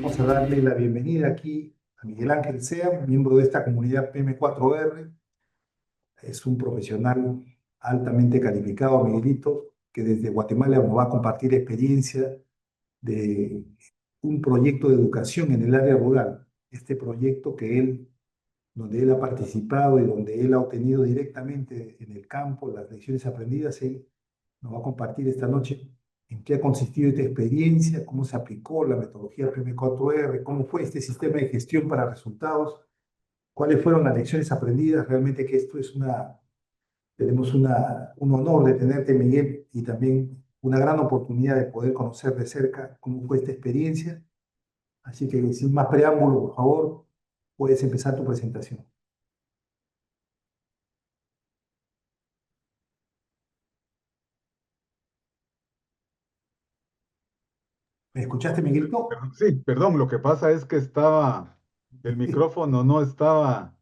Vamos a darle la bienvenida aquí a Miguel Ángel Sea, miembro de esta comunidad PM4R. Es un profesional altamente calificado, Miguelito, que desde Guatemala nos va a compartir experiencia de un proyecto de educación en el área rural. Este proyecto donde él ha participado y donde él ha obtenido directamente en el campo las lecciones aprendidas, él nos va a compartir esta noche en qué ha consistido esta experiencia, cómo se aplicó la metodología PM4R, cómo fue este sistema de gestión para resultados, cuáles fueron las lecciones aprendidas. Realmente que esto es tenemos un honor de tenerte, Miguel, y también una gran oportunidad de poder conocer de cerca cómo fue esta experiencia. Así que sin más preámbulo, por favor, puedes empezar tu presentación. ¿Me escuchaste, Miguelito? Sí, perdón, lo que pasa es que el micrófono no estaba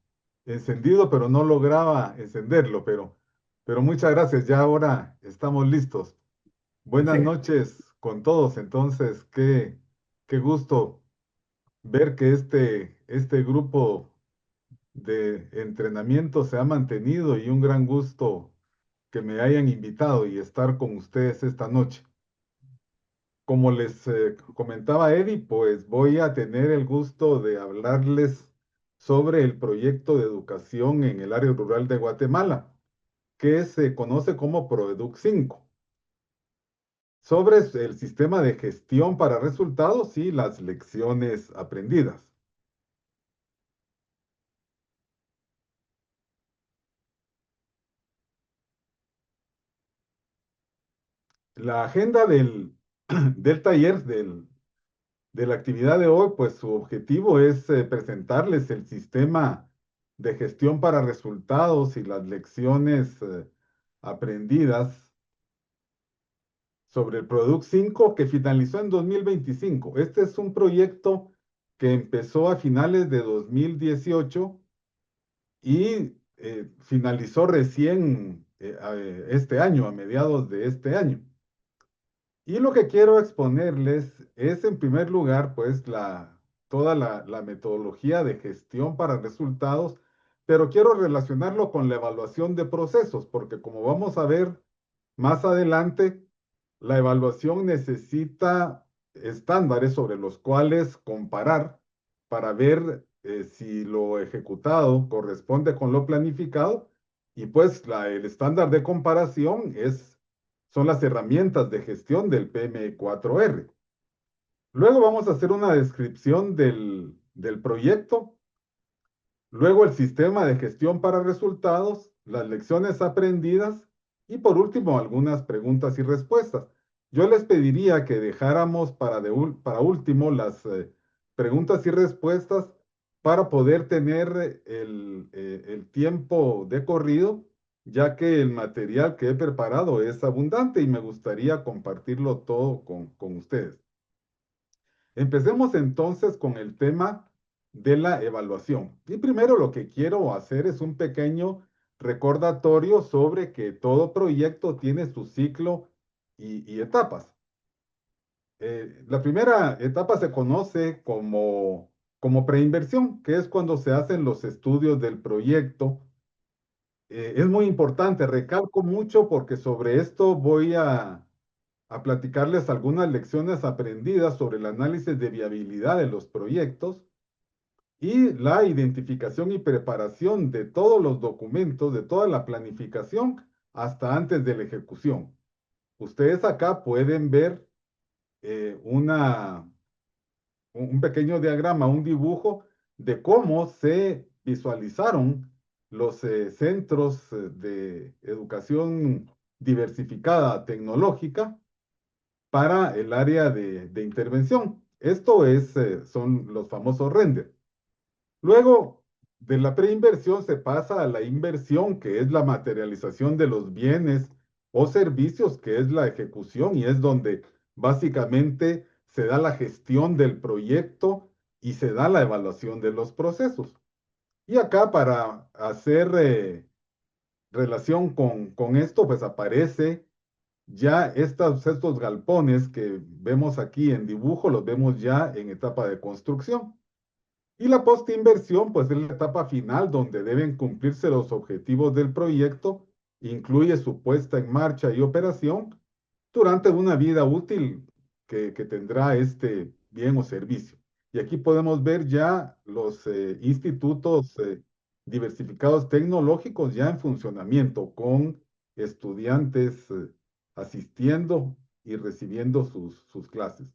encendido, pero no lograba encenderlo, pero muchas gracias, ya ahora estamos listos. Buenas Perfecto. noches con todos, entonces, qué gusto ver que este grupo de entrenamiento se ha mantenido y un gran gusto que me hayan invitado y estar con ustedes esta noche. Como les comentaba Eddie, pues voy a tener el gusto de hablarles sobre el proyecto de educación en el área rural de Guatemala, que se conoce como Proeduc 5, sobre el sistema de gestión para resultados y las lecciones aprendidas. La agenda del taller, de la actividad de hoy, pues su objetivo es presentarles el sistema de gestión para resultados y las lecciones aprendidas sobre el Product 5 que finalizó en 2025. Este es un proyecto que empezó a finales de 2018 y finalizó recién este año, a mediados de este año. Y lo que quiero exponerles es, en primer lugar, pues, toda la metodología de gestión para resultados, pero quiero relacionarlo con la evaluación de procesos, porque como vamos a ver más adelante, la evaluación necesita estándares sobre los cuales comparar para ver si lo ejecutado corresponde con lo planificado, y pues el estándar de comparación son las herramientas de gestión del PM4R. Luego vamos a hacer una descripción del proyecto, luego el sistema de gestión para resultados, las lecciones aprendidas y por último algunas preguntas y respuestas. Yo les pediría que dejáramos para último las preguntas y respuestas para poder tener el tiempo de corrido, ya que el material que he preparado es abundante y me gustaría compartirlo todo con ustedes. Empecemos entonces con el tema de la evaluación. Y primero lo que quiero hacer es un pequeño recordatorio sobre que todo proyecto tiene su ciclo y etapas. La primera etapa se conoce como preinversión, que es cuando se hacen los estudios del proyecto. Es muy importante, recalco mucho porque sobre esto voy a platicarles algunas lecciones aprendidas sobre el análisis de viabilidad de los proyectos y la identificación y preparación de todos los documentos, de toda la planificación hasta antes de la ejecución. Ustedes acá pueden ver un pequeño diagrama, un dibujo de cómo se visualizaron los centros de educación diversificada tecnológica para el área de intervención. Son los famosos render. Luego de la preinversión se pasa a la inversión, que es la materialización de los bienes o servicios, que es la ejecución y es donde básicamente se da la gestión del proyecto y se da la evaluación de los procesos. Y acá para hacer relación con esto, pues aparece ya estos galpones que vemos aquí en dibujo, los vemos ya en etapa de construcción. Y la postinversión, pues es la etapa final donde deben cumplirse los objetivos del proyecto, incluye su puesta en marcha y operación durante una vida útil que tendrá este bien o servicio. Y aquí podemos ver ya los institutos diversificados tecnológicos ya en funcionamiento con estudiantes asistiendo y recibiendo sus clases.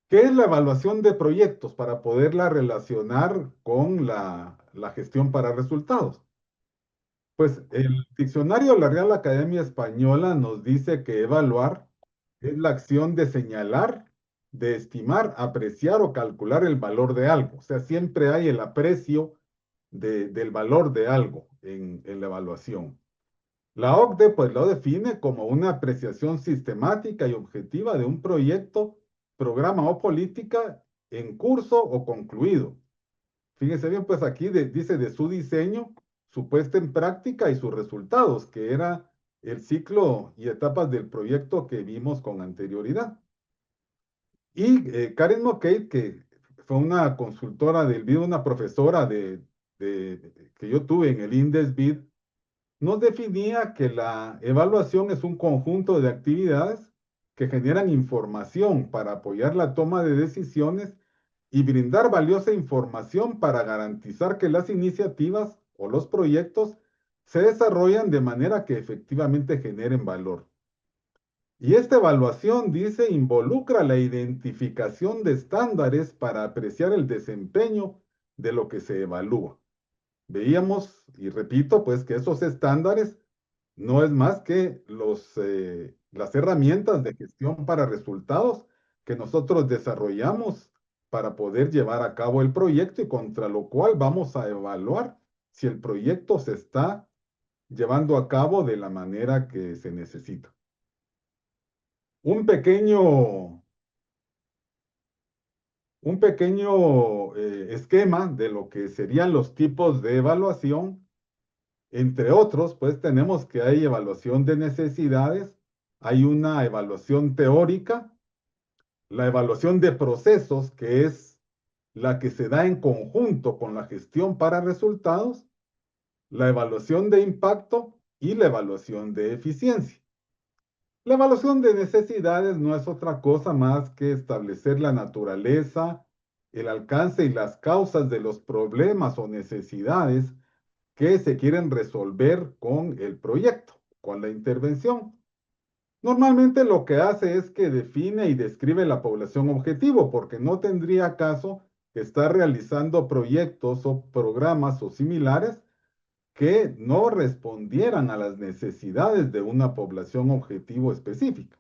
¿Qué es la evaluación de proyectos para poderla relacionar con la gestión para resultados? Pues el diccionario de la Real Academia Española nos dice que evaluar es la acción de señalar, de estimar, apreciar o calcular el valor de algo. O sea, siempre hay el aprecio del valor de algo en la evaluación. La OCDE pues lo define como una apreciación sistemática y objetiva de un proyecto, programa o política en curso o concluido. Fíjense bien, pues aquí dice de su diseño, su puesta en práctica y sus resultados, que era el ciclo y etapas del proyecto que vimos con anterioridad. Y Karen McCabe, que fue una consultora del BID, una profesora que yo tuve en el INDES BID, nos definía que la evaluación es un conjunto de actividades que generan información para apoyar la toma de decisiones y brindar valiosa información para garantizar que las iniciativas o los proyectos se desarrollan de manera que efectivamente generen valor. Y esta evaluación, dice, involucra la identificación de estándares para apreciar el desempeño de lo que se evalúa. Veíamos, y repito, pues que esos estándares no es más que las herramientas de gestión para resultados que nosotros desarrollamos para poder llevar a cabo el proyecto y contra lo cual vamos a evaluar si el proyecto se está llevando a cabo de la manera que se necesita. Un pequeño, un pequeño esquema de lo que serían los tipos de evaluación. Entre otros, pues tenemos que hay evaluación de necesidades, hay una evaluación teórica, la evaluación de procesos, que es la que se da en conjunto con la gestión para resultados, la evaluación de impacto y la evaluación de eficiencia. La evaluación de necesidades no es otra cosa más que establecer la naturaleza, el alcance y las causas de los problemas o necesidades que se quieren resolver con el proyecto, con la intervención. Normalmente lo que hace es que define y describe la población objetivo, porque no tendría caso estar realizando proyectos o programas o similares que no respondieran a las necesidades de una población objetivo específica.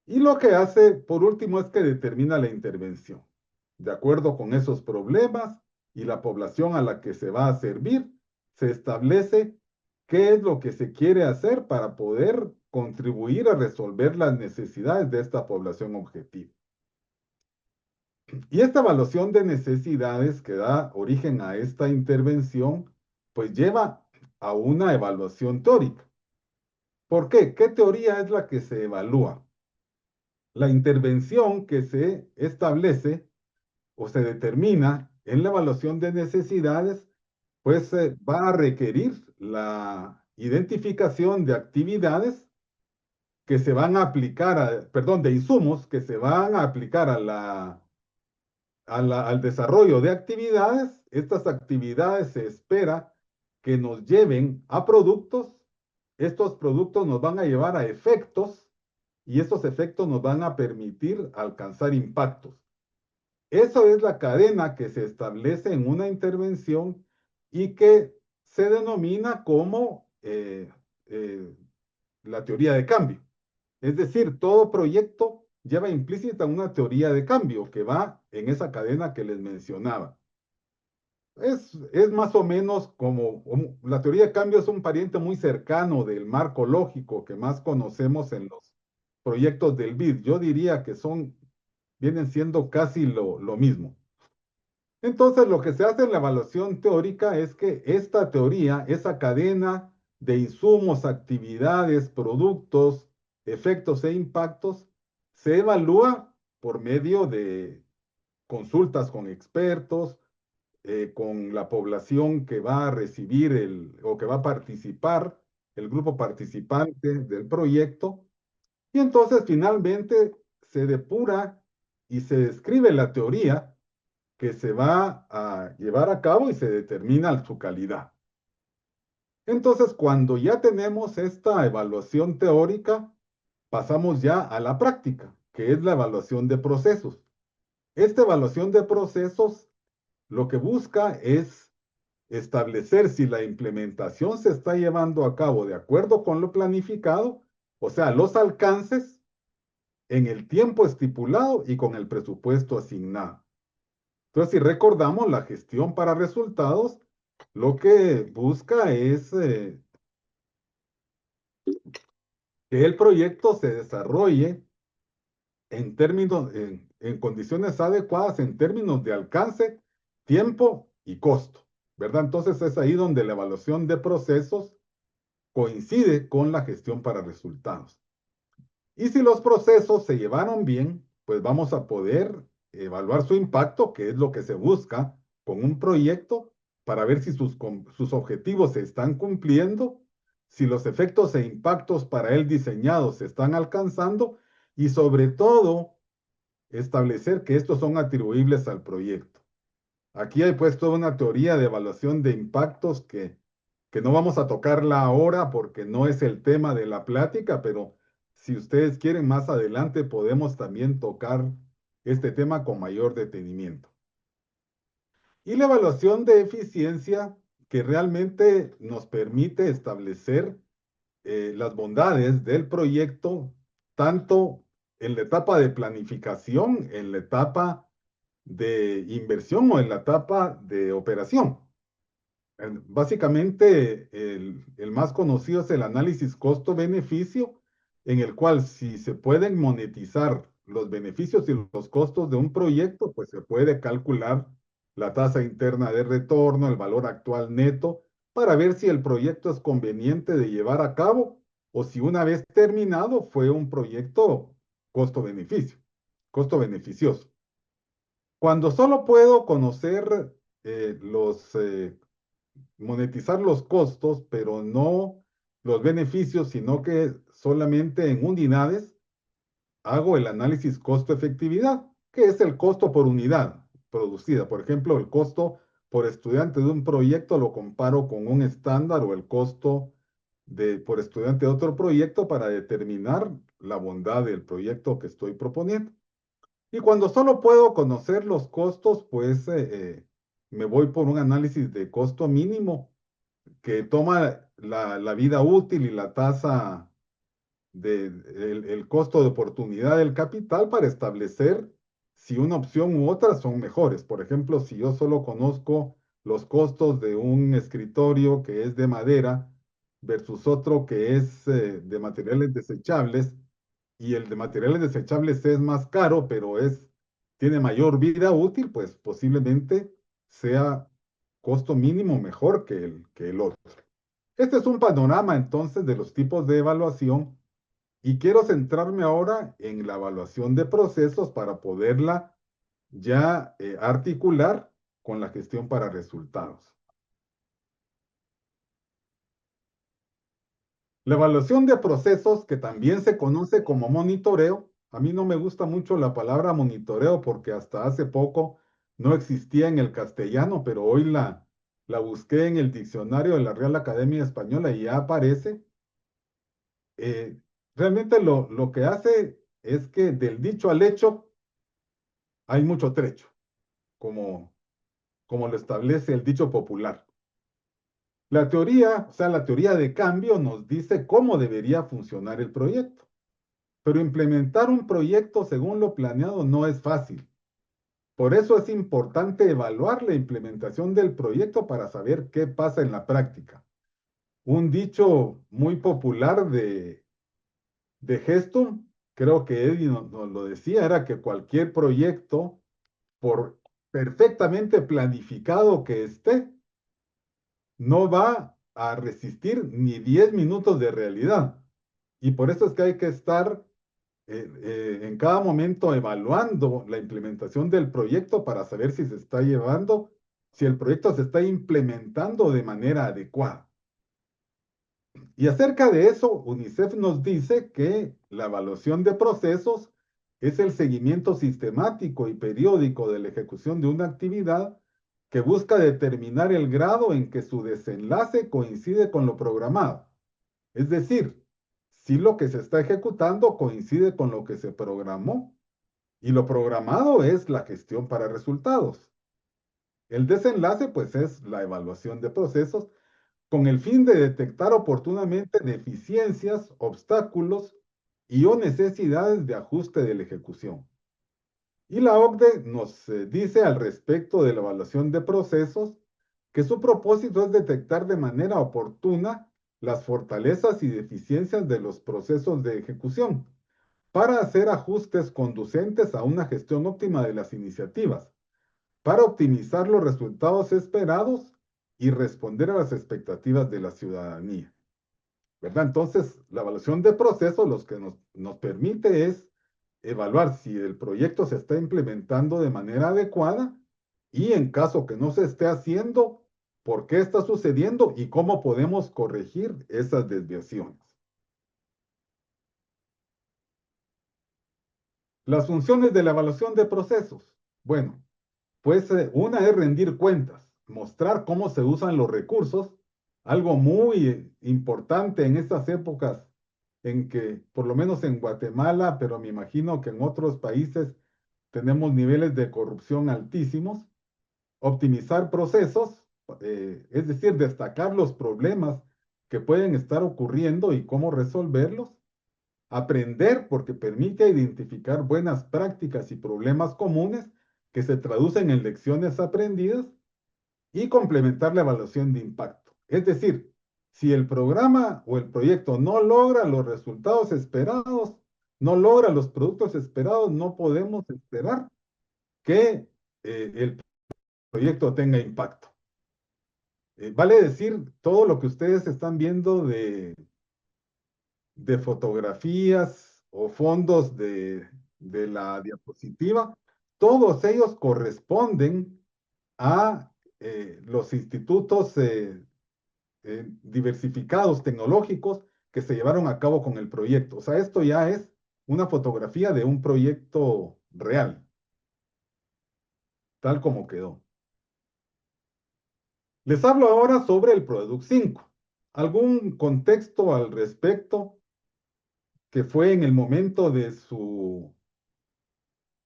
Y lo que hace, por último, es que determina la intervención. De acuerdo con esos problemas y la población a la que se va a servir, se establece qué es lo que se quiere hacer para poder contribuir a resolver las necesidades de esta población objetivo. Y esta evaluación de necesidades que da origen a esta intervención, pues lleva a una evaluación teórica. ¿Por qué? ¿Qué teoría es la que se evalúa? La intervención que se establece o se determina en la evaluación de necesidades, pues va a requerir la identificación de actividades que se van a aplicar, perdón, de insumos que se van a aplicar al desarrollo de actividades. Estas actividades se espera que nos lleven a productos. Estos productos nos van a llevar a efectos y estos efectos nos van a permitir alcanzar impactos. Eso es la cadena que se establece en una intervención y que se denomina como la teoría de cambio. Es decir, todo proyecto lleva implícita una teoría de cambio que va en esa cadena que les mencionaba. Es más o menos como la teoría de cambio es un pariente muy cercano del marco lógico que más conocemos en los proyectos del BID. Yo diría que vienen siendo casi lo mismo. Entonces, lo que se hace en la evaluación teórica es que esta teoría, esa cadena de insumos, actividades, productos, efectos e impactos, se evalúa por medio de consultas con expertos, con la población que va a recibir o que va a participar, el grupo participante del proyecto, y entonces finalmente se depura y se describe la teoría que se va a llevar a cabo y se determina su calidad. Entonces, cuando ya tenemos esta evaluación teórica, pasamos ya a la práctica, que es la evaluación de procesos. Esta evaluación de procesos lo que busca es establecer si la implementación se está llevando a cabo de acuerdo con lo planificado, o sea, los alcances en el tiempo estipulado y con el presupuesto asignado. Entonces, si recordamos, la gestión para resultados, lo que busca es que el proyecto se desarrolle en términos, en condiciones adecuadas, en términos de alcance, tiempo y costo, ¿verdad? Entonces es ahí donde la evaluación de procesos coincide con la gestión para resultados. Y si los procesos se llevaron bien, pues vamos a poder evaluar su impacto, que es lo que se busca con un proyecto, para ver si sus objetivos se están cumpliendo, si los efectos e impactos para él diseñados se están alcanzando y sobre todo establecer que estos son atribuibles al proyecto. Aquí hay pues toda una teoría de evaluación de impactos que no vamos a tocarla ahora porque no es el tema de la plática, pero si ustedes quieren más adelante podemos también tocar este tema con mayor detenimiento. Y la evaluación de eficiencia que realmente nos permite establecer las bondades del proyecto, tanto en la etapa de planificación, en la etapa de inversión o en la etapa de operación. Básicamente, el más conocido es el análisis costo-beneficio, en el cual si se pueden monetizar los beneficios y los costos de un proyecto, pues se puede calcular la tasa interna de retorno, el valor actual neto, para ver si el proyecto es conveniente de llevar a cabo o si una vez terminado fue un proyecto costo-beneficio, costo-beneficioso. Cuando solo puedo conocer monetizar los costos, pero no los beneficios, sino que solamente en unidades hago el análisis costo-efectividad, que es el costo por unidad producida. Por ejemplo, el costo por estudiante de un proyecto lo comparo con un estándar o el costo por estudiante de otro proyecto para determinar la bondad del proyecto que estoy proponiendo. Y cuando solo puedo conocer los costos, pues me voy por un análisis de costo mínimo que toma la vida útil y la tasa el costo de oportunidad del capital para establecer si una opción u otra son mejores. Por ejemplo, si yo solo conozco los costos de un escritorio que es de madera versus otro que es de materiales desechables, y el de materiales desechables es más caro, pero tiene mayor vida útil, pues posiblemente sea costo mínimo mejor que el otro. Este es un panorama entonces de los tipos de evaluación y quiero centrarme ahora en la evaluación de procesos para poderla ya articular con la gestión para resultados. La evaluación de procesos, que también se conoce como monitoreo, a mí no me gusta mucho la palabra monitoreo porque hasta hace poco no existía en el castellano, pero hoy la busqué en el diccionario de la Real Academia Española y ya aparece. eh, Realmente lo que hace es que del dicho al hecho hay mucho trecho, como, como lo establece el dicho popular. La teoría, o sea, la teoría de cambio nos dice cómo debería funcionar el proyecto, pero implementar un proyecto según lo planeado no es fácil. Por eso es importante evaluar la implementación del proyecto para saber qué pasa en la práctica. Un dicho muy popular de Gestum, creo que Eddie nos lo decía, era que cualquier proyecto, por perfectamente planificado que esté, no va a resistir ni 10 minutos de realidad. Y por eso es que hay que estar en cada momento evaluando la implementación del proyecto para saber si se está llevando, si el proyecto se está implementando de manera adecuada. Y acerca de eso, UNICEF nos dice que la evaluación de procesos es el seguimiento sistemático y periódico de la ejecución de una actividad que busca determinar el grado en que su desenlace coincide con lo programado. Es decir, si lo que se está ejecutando coincide con lo que se programó, y lo programado es la gestión para resultados. El desenlace, pues, es la evaluación de procesos con el fin de detectar oportunamente deficiencias, obstáculos y o necesidades de ajuste de la ejecución. Y la OCDE nos dice al respecto de la evaluación de procesos que su propósito es detectar de manera oportuna las fortalezas y deficiencias de los procesos de ejecución para hacer ajustes conducentes a una gestión óptima de las iniciativas, para optimizar los resultados esperados y responder a las expectativas de la ciudadanía, ¿verdad? Entonces, la evaluación de procesos lo que nos permite es evaluar si el proyecto se está implementando de manera adecuada y en caso que no se esté haciendo, por qué está sucediendo y cómo podemos corregir esas desviaciones. Las funciones de la evaluación de procesos. Bueno, pues una es rendir cuentas, mostrar cómo se usan los recursos, algo muy importante en estas épocas en que, por lo menos en Guatemala, pero me imagino que en otros países tenemos niveles de corrupción altísimos, optimizar procesos, es decir, destacar los problemas que pueden estar ocurriendo y cómo resolverlos, aprender porque permite identificar buenas prácticas y problemas comunes que se traducen en lecciones aprendidas y complementar la evaluación de impacto. Es decir, si el programa o el proyecto no logra los resultados esperados, no logra los productos esperados, no podemos esperar que el proyecto tenga impacto. Vale decir, todo lo que ustedes están viendo de fotografías o fondos de la diapositiva, todos ellos corresponden a los institutos diversificados tecnológicos que se llevaron a cabo con el proyecto. O sea, esto ya es una fotografía de un proyecto real, tal como quedó. Les hablo ahora sobre el Product 5. Algún contexto al respecto que fue en el momento de su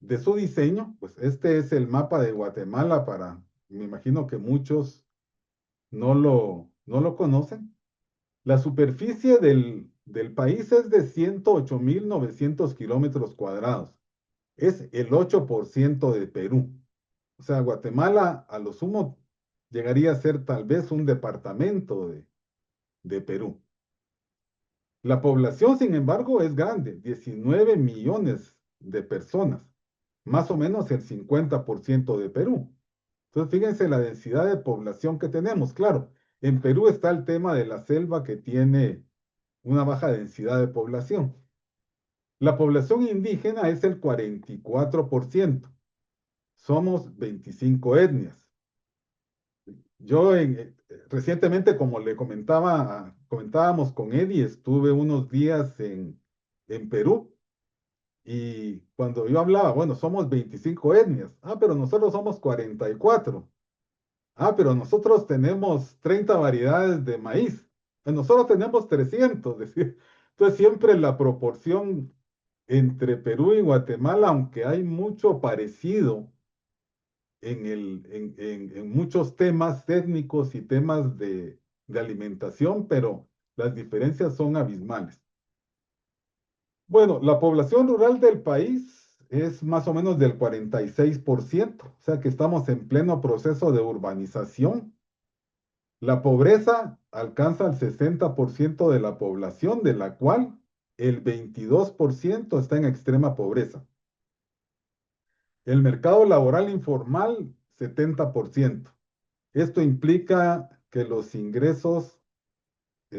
diseño, pues este es el mapa de Guatemala me imagino que muchos no lo conocen. La superficie del país es de 108.900 kilómetros cuadrados. Es el 8% de Perú. O sea, Guatemala a lo sumo llegaría a ser tal vez un departamento de Perú. La población, sin embargo, es grande, 19 millones de personas, más o menos el 50% de Perú. Entonces, fíjense la densidad de población que tenemos. Claro, en Perú está el tema de la selva que tiene una baja densidad de población. La población indígena es el 44%. Somos 25 etnias. Yo recientemente, como le comentábamos con Eddie, estuve unos días en Perú y cuando yo hablaba, bueno, somos 25 etnias. Ah, pero nosotros somos 44. Ah, pero nosotros tenemos 30 variedades de maíz. Nosotros tenemos 300. Decir. Entonces siempre la proporción entre Perú y Guatemala, aunque hay mucho parecido en muchos temas técnicos y temas de alimentación, pero las diferencias son abismales. Bueno, la población rural del país es más o menos del 46%, o sea que estamos en pleno proceso de urbanización. La pobreza alcanza el 60% de la población, de la cual el 22% está en extrema pobreza. El mercado laboral informal, 70%. Esto implica que los ingresos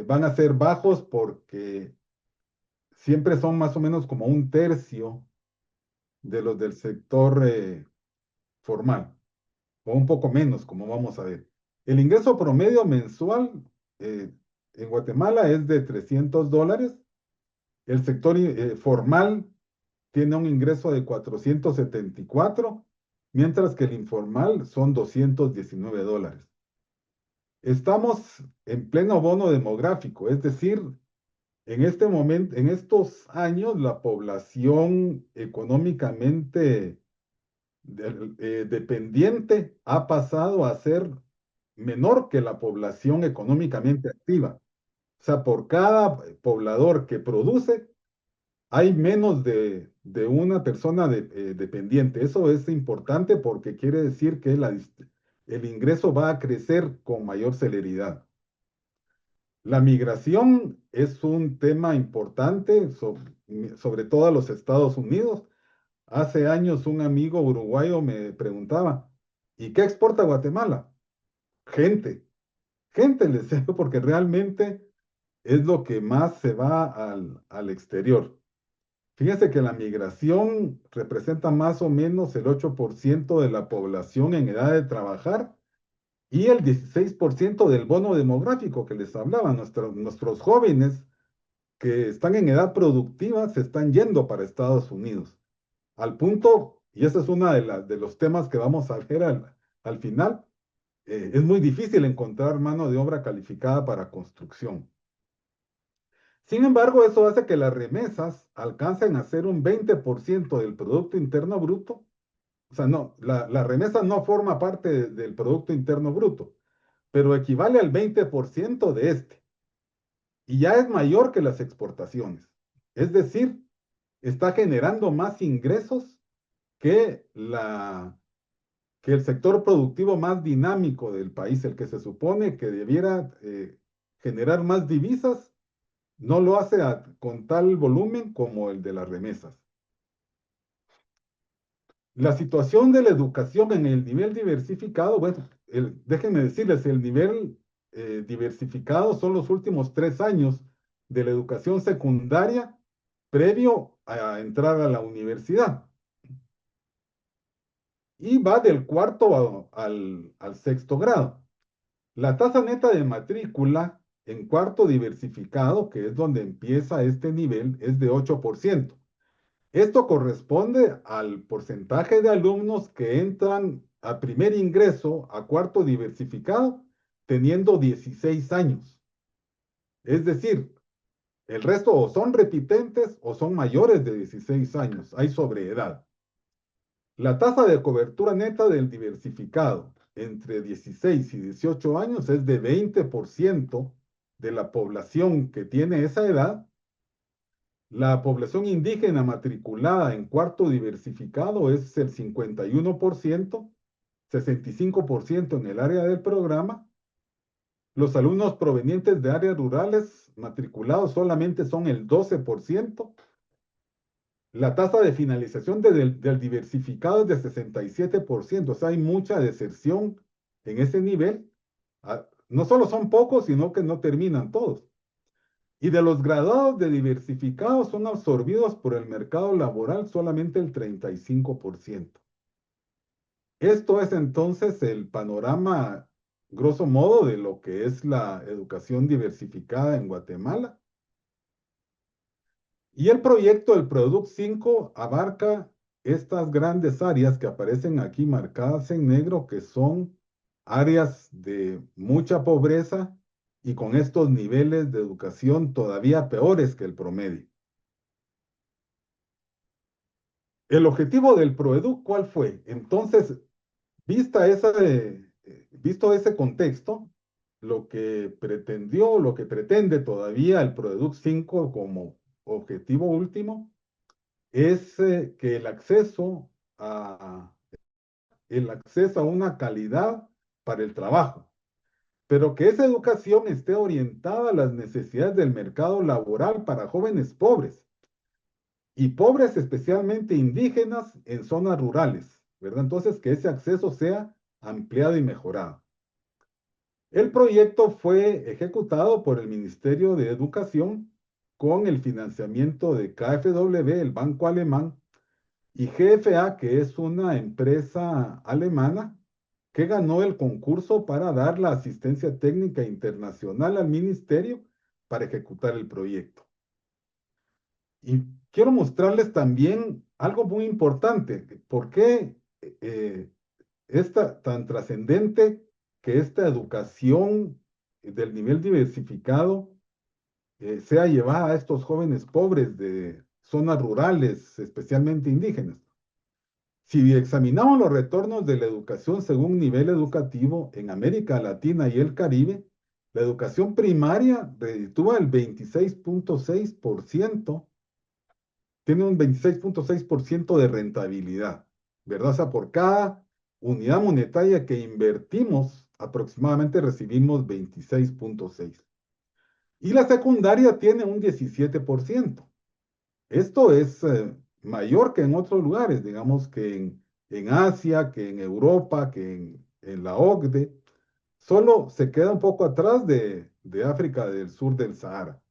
van a ser bajos porque siempre son más o menos como un tercio de los del sector formal, o un poco menos, como vamos a ver. El ingreso promedio mensual eh, en Guatemala es de $300. El sector formal tiene un ingreso de 474, mientras que el informal son $219. Estamos en pleno bono demográfico, es decir, en este momento, en estos años, la población económicamente dependiente ha pasado a ser menor que la población económicamente activa. O sea, por cada poblador que produce, hay menos de una persona dependiente. Eso es importante porque quiere decir que el ingreso va a crecer con mayor celeridad. La migración es un tema importante, sobre todo a los Estados Unidos. Hace años un amigo uruguayo me preguntaba, ¿y qué exporta Guatemala? Gente, gente, les digo, porque realmente es lo que más se va al exterior. Fíjense que la migración representa más o menos el 8% de la población en edad de trabajar y el 16% del bono demográfico que les hablaba. Nuestros jóvenes que están en edad productiva se están yendo para Estados Unidos. Al punto, y ese es uno de los temas que vamos a ver al final, es muy difícil encontrar mano de obra calificada para construcción. Sin embargo, eso hace que las remesas alcancen a ser un 20% del Producto Interno Bruto. O sea, no, la remesa no forma parte del Producto Interno Bruto, pero equivale al 20% de este. Y ya es mayor que las exportaciones. Es decir, está generando más ingresos que, que el sector productivo más dinámico del país, el que se supone que debiera generar más divisas, no lo hace con tal volumen como el de las remesas. La situación de la educación en el nivel diversificado, bueno, déjenme decirles, el nivel diversificado son los últimos 3 años de la educación secundaria previo a entrar a la universidad. Y va del cuarto al sexto grado. La tasa neta de matrícula en cuarto diversificado, que es donde empieza este nivel, es de 8%. Esto corresponde al porcentaje de alumnos que entran a primer ingreso a cuarto diversificado teniendo 16 años. Es decir, el resto o son repitentes o son mayores de 16 años. Hay sobreedad. La tasa de cobertura neta del diversificado entre 16 y 18 años es de 20% de la población que tiene esa edad. La población indígena matriculada en cuarto diversificado es el 51%, 65% en el área del programa. Los alumnos provenientes de áreas rurales matriculados solamente son el 12%. La tasa de finalización del diversificado es de 67%, o sea, hay mucha deserción en ese nivel. No solo son pocos, sino que no terminan todos. Y de los graduados de diversificados son absorbidos por el mercado laboral solamente el 35%. Esto es entonces el panorama, grosso modo, de lo que es la educación diversificada en Guatemala. Y el proyecto del Product 5 abarca estas grandes áreas que aparecen aquí marcadas en negro, que son áreas de mucha pobreza y con estos niveles de educación todavía peores que el promedio. El objetivo del Proeduc, ¿cuál fue? Entonces, visto ese contexto, lo que pretendió, lo que pretende todavía el Proeduc 5 como objetivo último es que el acceso a una calidad para el trabajo, pero que esa educación esté orientada a las necesidades del mercado laboral para jóvenes pobres y pobres especialmente indígenas en zonas rurales, ¿verdad? Entonces, que ese acceso sea ampliado y mejorado. El proyecto fue ejecutado por el Ministerio de Educación con el financiamiento de KfW, el banco alemán, y GFA, que es una empresa alemana que ganó el concurso para dar la asistencia técnica internacional al ministerio para ejecutar el proyecto. Y quiero mostrarles también algo muy importante, por qué es tan trascendente que esta educación del nivel diversificado sea llevada a estos jóvenes pobres de zonas rurales, especialmente indígenas. Si examinamos los retornos de la educación según nivel educativo en América Latina y el Caribe, la educación primaria reditúa el 26.6%, tiene un 26.6% de rentabilidad, ¿verdad? O sea, por cada unidad monetaria que invertimos, aproximadamente recibimos 26.6. Y la secundaria tiene un 17%. Esto es mayor que en otros lugares, digamos que en Asia, que en Europa, que en la OCDE. Solo se queda un poco atrás de África del sur del Sahara.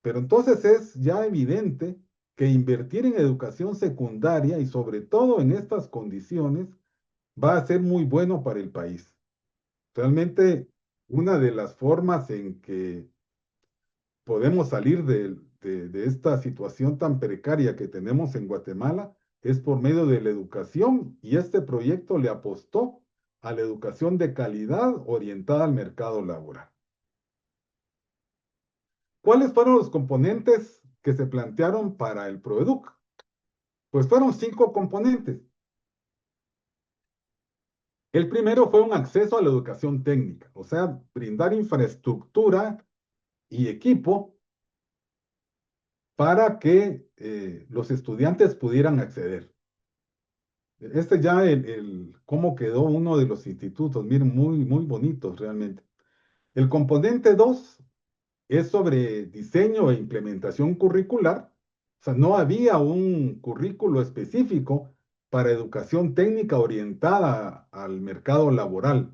Pero entonces es ya evidente que invertir en educación secundaria y sobre todo en estas condiciones va a ser muy bueno para el país. Realmente una de las formas en que podemos salir de esta situación tan precaria que tenemos en Guatemala es por medio de la educación y este proyecto le apostó a la educación de calidad orientada al mercado laboral. ¿Cuáles fueron los componentes que se plantearon para el Proeduc? Pues fueron 5 componentes. El primero fue un acceso a la educación técnica, o sea, brindar infraestructura y equipo para que los estudiantes pudieran acceder. Este ya cómo quedó uno de los institutos, miren, muy, muy bonitos realmente. El componente 2 es sobre diseño e implementación curricular. O sea, no había un currículo específico para educación técnica orientada al mercado laboral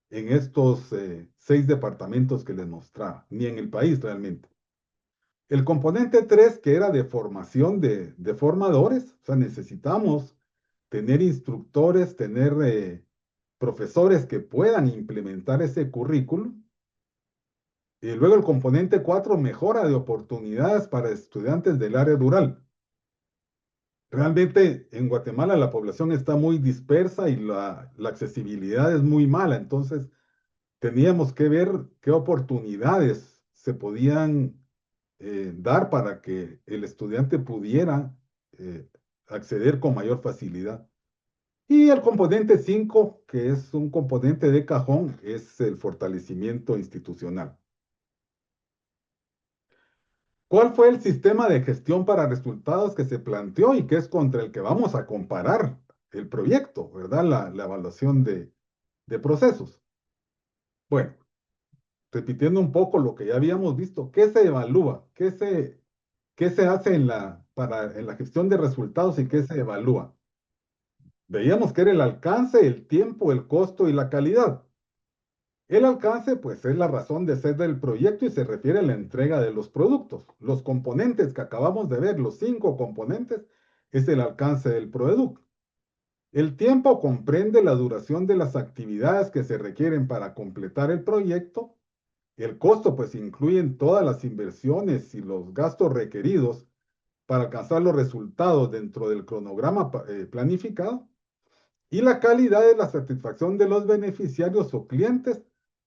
en estos 6 departamentos que les mostraba, ni en el país realmente. El componente 3, que era de formación de formadores, o sea, necesitamos tener instructores, tener profesores que puedan implementar ese currículo. Y luego el componente 4, mejora de oportunidades para estudiantes del área rural. Realmente en Guatemala la población está muy dispersa y la accesibilidad es muy mala, entonces teníamos que ver qué oportunidades se podían dar para que el estudiante pudiera eh, acceder con mayor facilidad. Y el componente 5, que es un componente de cajón, es el fortalecimiento institucional. ¿Cuál fue el sistema de gestión para resultados que se planteó y que es contra el que vamos a comparar el proyecto, ¿verdad? La evaluación de procesos. Bueno, repitiendo un poco lo que ya habíamos visto, ¿qué se evalúa? ¿Qué se hace en la gestión de resultados y qué se evalúa? Veíamos que era el alcance, el tiempo, el costo y la calidad. El alcance, pues, es la razón de ser del proyecto y se refiere a la entrega de los productos. Los componentes que acabamos de ver, los 5 componentes, es el alcance del Proeduc. El tiempo comprende la duración de las actividades que se requieren para completar el proyecto. El costo, pues, incluye todas las inversiones y los gastos requeridos para alcanzar los resultados dentro del cronograma planificado. Y la calidad es la satisfacción de los beneficiarios o clientes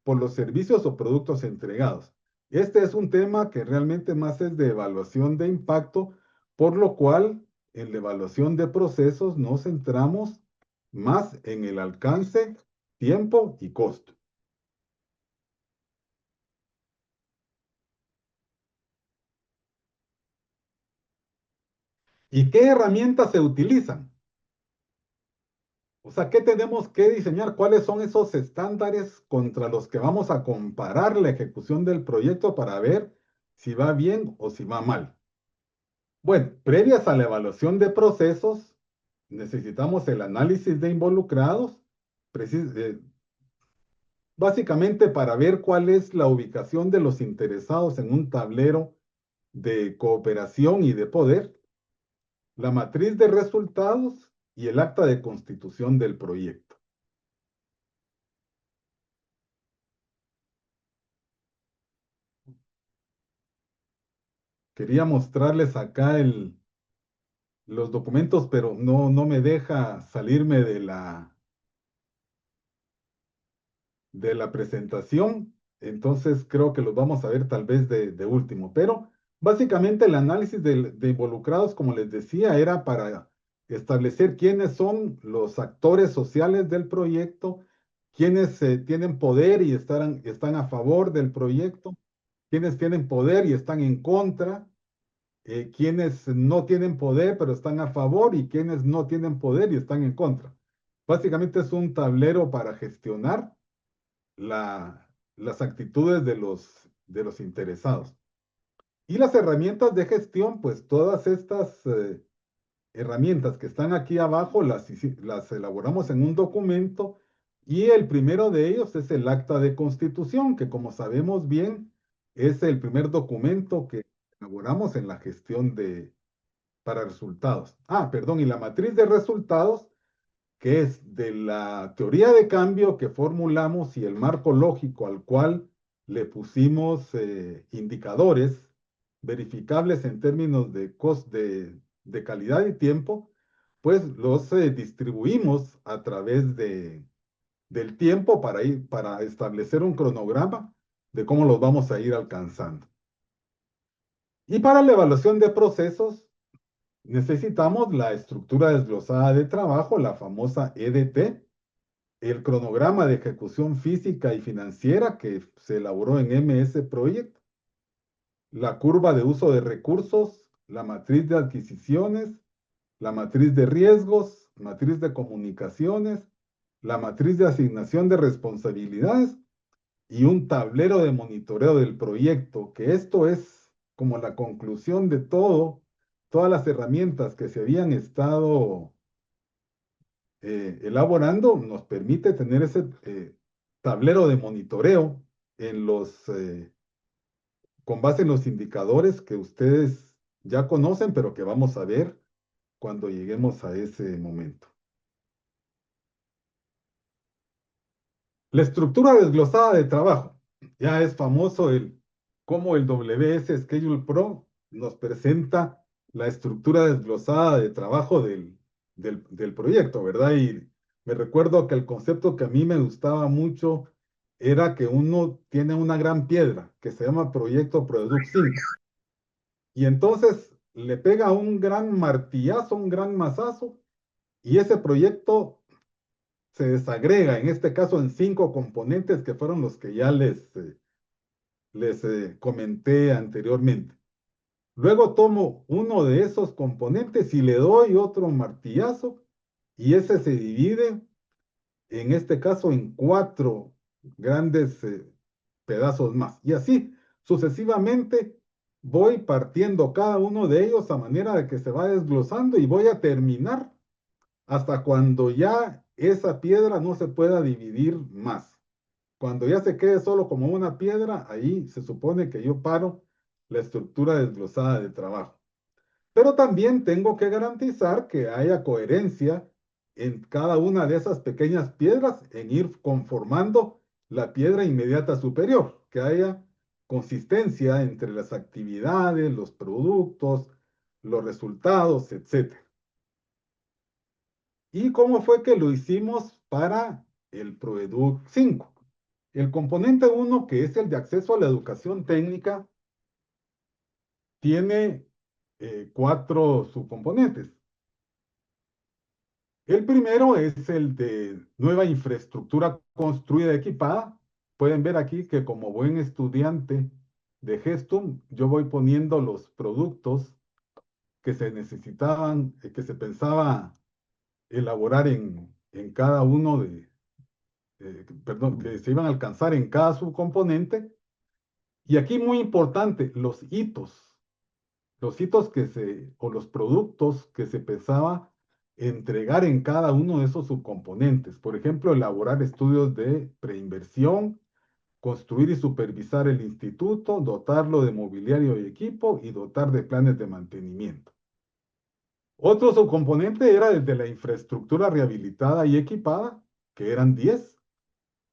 por los servicios o productos entregados. Este es un tema que realmente más es de evaluación de impacto, por lo cual en la evaluación de procesos nos centramos más en el alcance, tiempo y costo. ¿Y qué herramientas se utilizan? O sea, ¿qué tenemos que diseñar? ¿Cuáles son esos estándares contra los que vamos a comparar la ejecución del proyecto para ver si va bien o si va mal? Bueno, previas a la evaluación de procesos, necesitamos el análisis de involucrados, básicamente para ver cuál es la ubicación de los interesados en un tablero de cooperación y de poder, la matriz de resultados y el acta de constitución del proyecto. Quería mostrarles acá los documentos, pero no me deja salirme de la presentación, entonces creo que los vamos a ver tal vez de último, pero básicamente el análisis de involucrados, como les decía, era para establecer quiénes son los actores sociales del proyecto, quiénes tienen poder y están a favor del proyecto, quiénes tienen poder y están en contra, quienes no tienen poder pero están a favor y quienes no tienen poder y están en contra. Básicamente es un tablero para gestionar las actitudes de los interesados. Y las herramientas de gestión, pues todas estas herramientas que están aquí abajo las elaboramos en un documento y el primero de ellos es el acta de constitución, que como sabemos bien es el primer documento que elaboramos en la gestión para resultados. Ah, perdón, y la matriz de resultados que es de la teoría de cambio que formulamos y el marco lógico al cual le pusimos indicadores verificables en términos de calidad y tiempo, pues los distribuimos a través del tiempo para establecer un cronograma de cómo los vamos a ir alcanzando. Y para la evaluación de procesos, necesitamos la estructura desglosada de trabajo, la famosa EDT, el cronograma de ejecución física y financiera que se elaboró en MS Project, la curva de uso de recursos, la matriz de adquisiciones, la matriz de riesgos, matriz de comunicaciones, la matriz de asignación de responsabilidades y un tablero de monitoreo del proyecto, que esto es como la conclusión de todas las herramientas que se habían estado elaborando, nos permite tener ese tablero de monitoreo con base en los indicadores que ustedes ya conocen, pero que vamos a ver cuando lleguemos a ese momento. La estructura desglosada de trabajo. Ya es famoso cómo el WS Schedule Pro nos presenta la estructura desglosada de trabajo del proyecto, ¿verdad? Y me recuerdo que el concepto que a mí me gustaba mucho era que uno tiene una gran piedra que se llama Proyecto Product 5. Y entonces le pega un gran martillazo, un gran mazazo, y ese proyecto se desagrega, en este caso en 5 componentes que fueron los que ya les comenté anteriormente. Luego tomo uno de esos componentes y le doy otro martillazo y ese se divide, en este caso, en 4 grandes pedazos más. Y así sucesivamente voy partiendo cada uno de ellos a manera de que se va desglosando y voy a terminar hasta cuando ya esa piedra no se pueda dividir más. Cuando ya se quede solo como una piedra, ahí se supone que yo paro la estructura desglosada de trabajo. Pero también tengo que garantizar que haya coherencia en cada una de esas pequeñas piedras, en ir conformando la piedra inmediata superior, que haya consistencia entre las actividades, los productos, los resultados, etc. ¿Y cómo fue que lo hicimos para el Proeduc 5? El componente 1, que es el de acceso a la educación técnica, tiene 4 subcomponentes. El primero es el de nueva infraestructura construida y equipada. Pueden ver aquí que como buen estudiante de Gestum, yo voy poniendo los productos que se necesitaban, que se pensaba elaborar en cada uno perdón, que se iban a alcanzar en cada subcomponente. Y aquí muy importante, los hitos o los productos que se pensaba entregar en cada uno de esos subcomponentes. Por ejemplo, elaborar estudios de preinversión, construir y supervisar el instituto, dotarlo de mobiliario y equipo y dotar de planes de mantenimiento. Otro subcomponente era desde la infraestructura rehabilitada y equipada, que eran 10.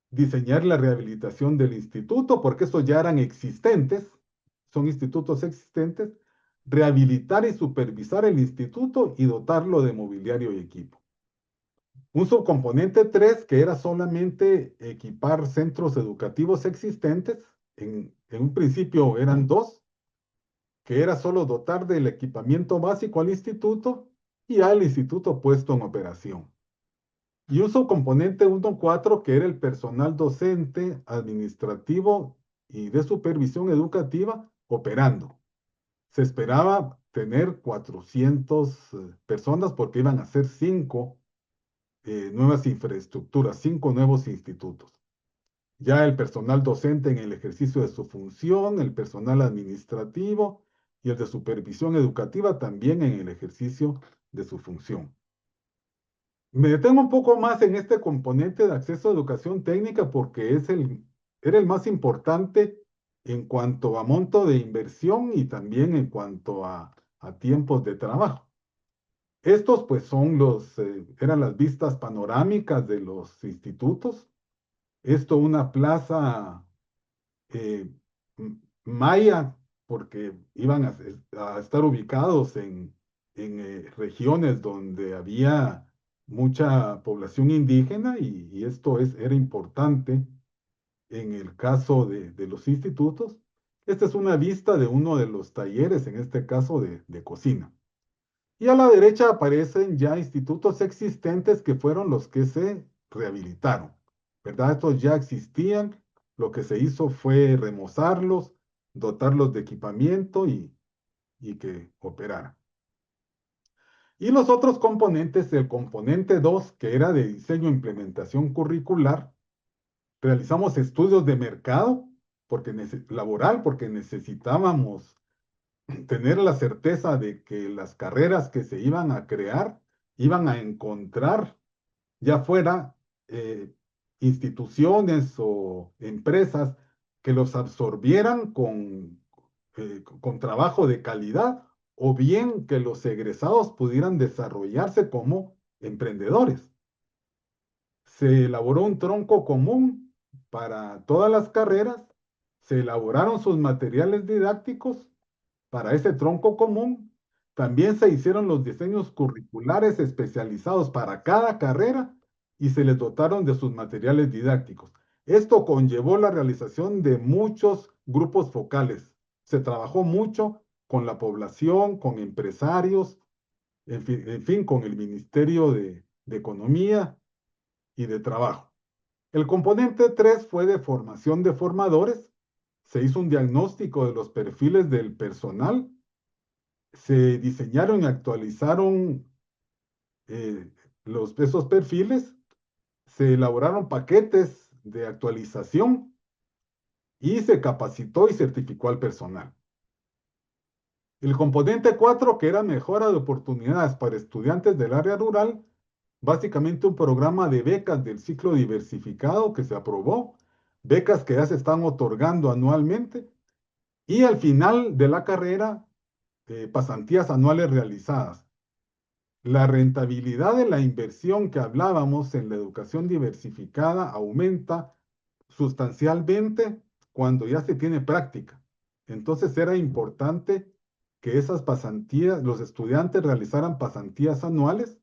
Diseñar la rehabilitación del instituto, porque estos ya eran existentes, son institutos existentes. Rehabilitar y supervisar el instituto y dotarlo de mobiliario y equipo. Un subcomponente 3 que era solamente equipar centros educativos existentes, en un principio eran 2, que era solo dotar del equipamiento básico al instituto y al instituto puesto en operación. Y un subcomponente 1.4 que era el personal docente, administrativo y de supervisión educativa operando. Se esperaba tener 400 personas porque iban a ser 5 nuevas infraestructuras, 5 nuevos institutos. Ya el personal docente en el ejercicio de su función, el personal administrativo y el de supervisión educativa también en el ejercicio de su función. Me detengo un poco más en este componente de acceso a educación técnica porque era el más importante en cuanto a monto de inversión y también en cuanto a tiempos de trabajo. Estos pues eran las vistas panorámicas de los institutos. Esto una plaza eh, maya, porque iban a estar ubicados en regiones donde había mucha población indígena y esto era importante en el caso de los institutos. Esta es una vista de uno de los talleres, en este caso de cocina. Y a la derecha aparecen ya institutos existentes que fueron los que se rehabilitaron, ¿verdad? Estos ya existían, lo que se hizo fue remozarlos, dotarlos de equipamiento y que operaran. Y los otros componentes, el componente 2, que era de diseño e implementación curricular, realizamos estudios de mercado laboral porque necesitábamos tener la certeza de que las carreras que se iban a crear iban a encontrar, ya fuera instituciones o empresas que los absorbieran con trabajo de calidad, o bien que los egresados pudieran desarrollarse como emprendedores. Se elaboró un tronco común para todas las carreras, se elaboraron sus materiales didácticos para ese tronco común. También se hicieron los diseños curriculares especializados para cada carrera y se les dotaron de sus materiales didácticos. Esto conllevó la realización de muchos grupos focales. Se trabajó mucho con la población, con empresarios, en fin, con el Ministerio de Economía y de Trabajo. El componente 3 fue de formación de formadores. Se hizo un diagnóstico de los perfiles del personal, se diseñaron y actualizaron esos perfiles, se elaboraron paquetes de actualización y se capacitó y certificó al personal. El componente 4, que era mejora de oportunidades para estudiantes del área rural, básicamente un programa de becas del ciclo diversificado que se aprobó, becas que ya se están otorgando anualmente, y al final de la carrera, pasantías anuales realizadas. La rentabilidad de la inversión que hablábamos en la educación diversificada aumenta sustancialmente cuando ya se tiene práctica. Entonces era importante que esas pasantías, los estudiantes realizaran pasantías anuales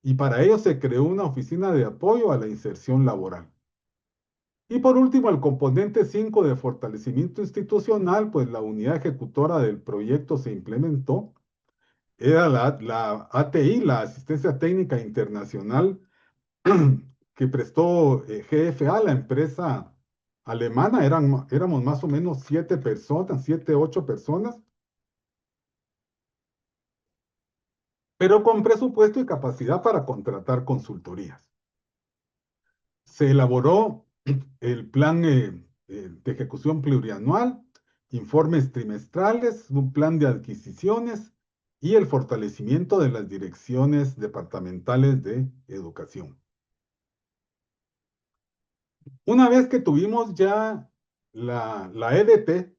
y para ello se creó una oficina de apoyo a la inserción laboral. Y por último, el componente 5 de fortalecimiento institucional, pues la unidad ejecutora del proyecto se implementó. Era la ATI, la Asistencia Técnica Internacional, que prestó GFA, la empresa alemana. Éramos más o menos 7 personas, 7, 8 personas, pero con presupuesto y capacidad para contratar consultorías. Se elaboró el plan de ejecución plurianual, informes trimestrales, un plan de adquisiciones y el fortalecimiento de las direcciones departamentales de educación. Una vez que tuvimos ya la EDT,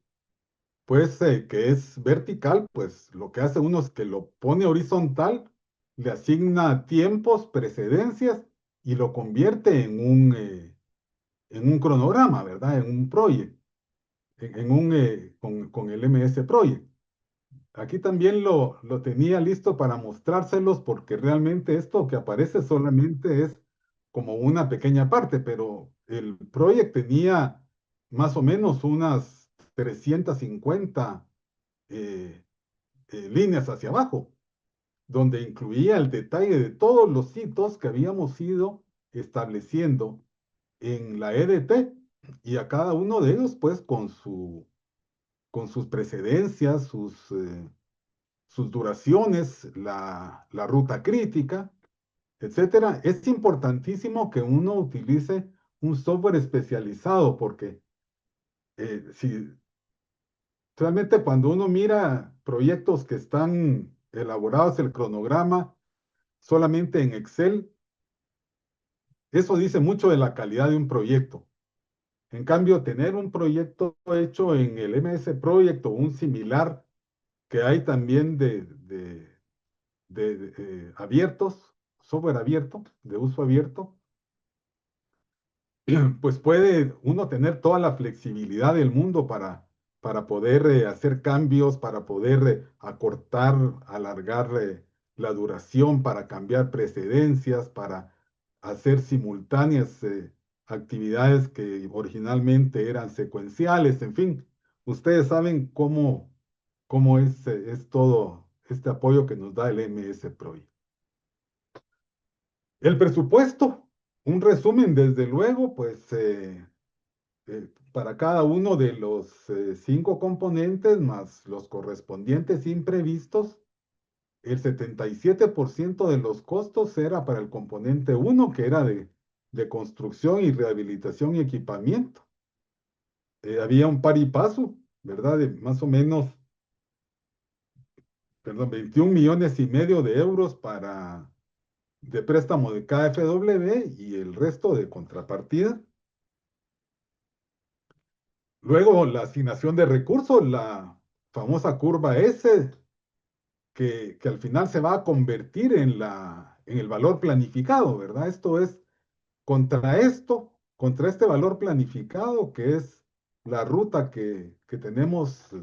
pues que es vertical, pues lo que hace uno es que lo pone horizontal, le asigna tiempos, precedencias y lo convierte en un cronograma, ¿verdad? En un project, con el MS Project. Aquí también lo tenía listo para mostrárselos porque realmente esto que aparece solamente es como una pequeña parte, pero el project tenía más o menos unas 350 eh, líneas hacia abajo, donde incluía el detalle de todos los hitos que habíamos ido estableciendo en la EDT y a cada uno de ellos pues con sus precedencias, sus duraciones, la ruta crítica, etcétera. Es importantísimo que uno utilice un software especializado porque si realmente cuando uno mira proyectos que están elaborados el cronograma solamente en Excel, eso dice mucho de la calidad de un proyecto. En cambio, tener un proyecto hecho en el MS Project o un similar que hay también abiertos, software abierto, de uso abierto, pues puede uno tener toda la flexibilidad del mundo para poder hacer cambios, para poder acortar, alargar la duración, para cambiar precedencias, para hacer simultáneas actividades que originalmente eran secuenciales, en fin, ustedes saben cómo es todo este apoyo que nos da el MS Project. El presupuesto, un resumen desde luego, pues para cada uno de los 5 componentes más los correspondientes imprevistos, el 77% de los costos era para el componente uno, que era de construcción y rehabilitación y equipamiento. Había un par y paso, ¿verdad? De más o menos, perdón, 21,5 millones de euros de préstamo de KfW y el resto de contrapartida. Luego la asignación de recursos, la famosa curva S, que al final se va a convertir en el valor planificado, ¿verdad? Esto es contra este valor planificado, que es la ruta que tenemos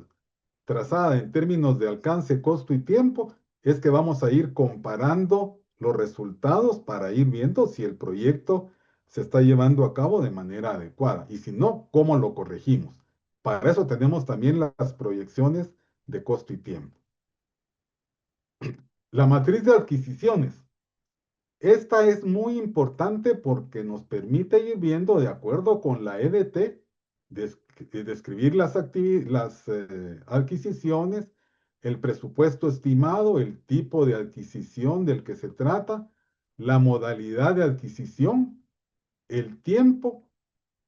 trazada en términos de alcance, costo y tiempo, es que vamos a ir comparando los resultados para ir viendo si el proyecto se está llevando a cabo de manera adecuada y si no, cómo lo corregimos. Para eso tenemos también las proyecciones de costo y tiempo. La matriz de adquisiciones. Esta es muy importante porque nos permite ir viendo de acuerdo con la EDT, describir las adquisiciones, el presupuesto estimado, el tipo de adquisición del que se trata, la modalidad de adquisición, el tiempo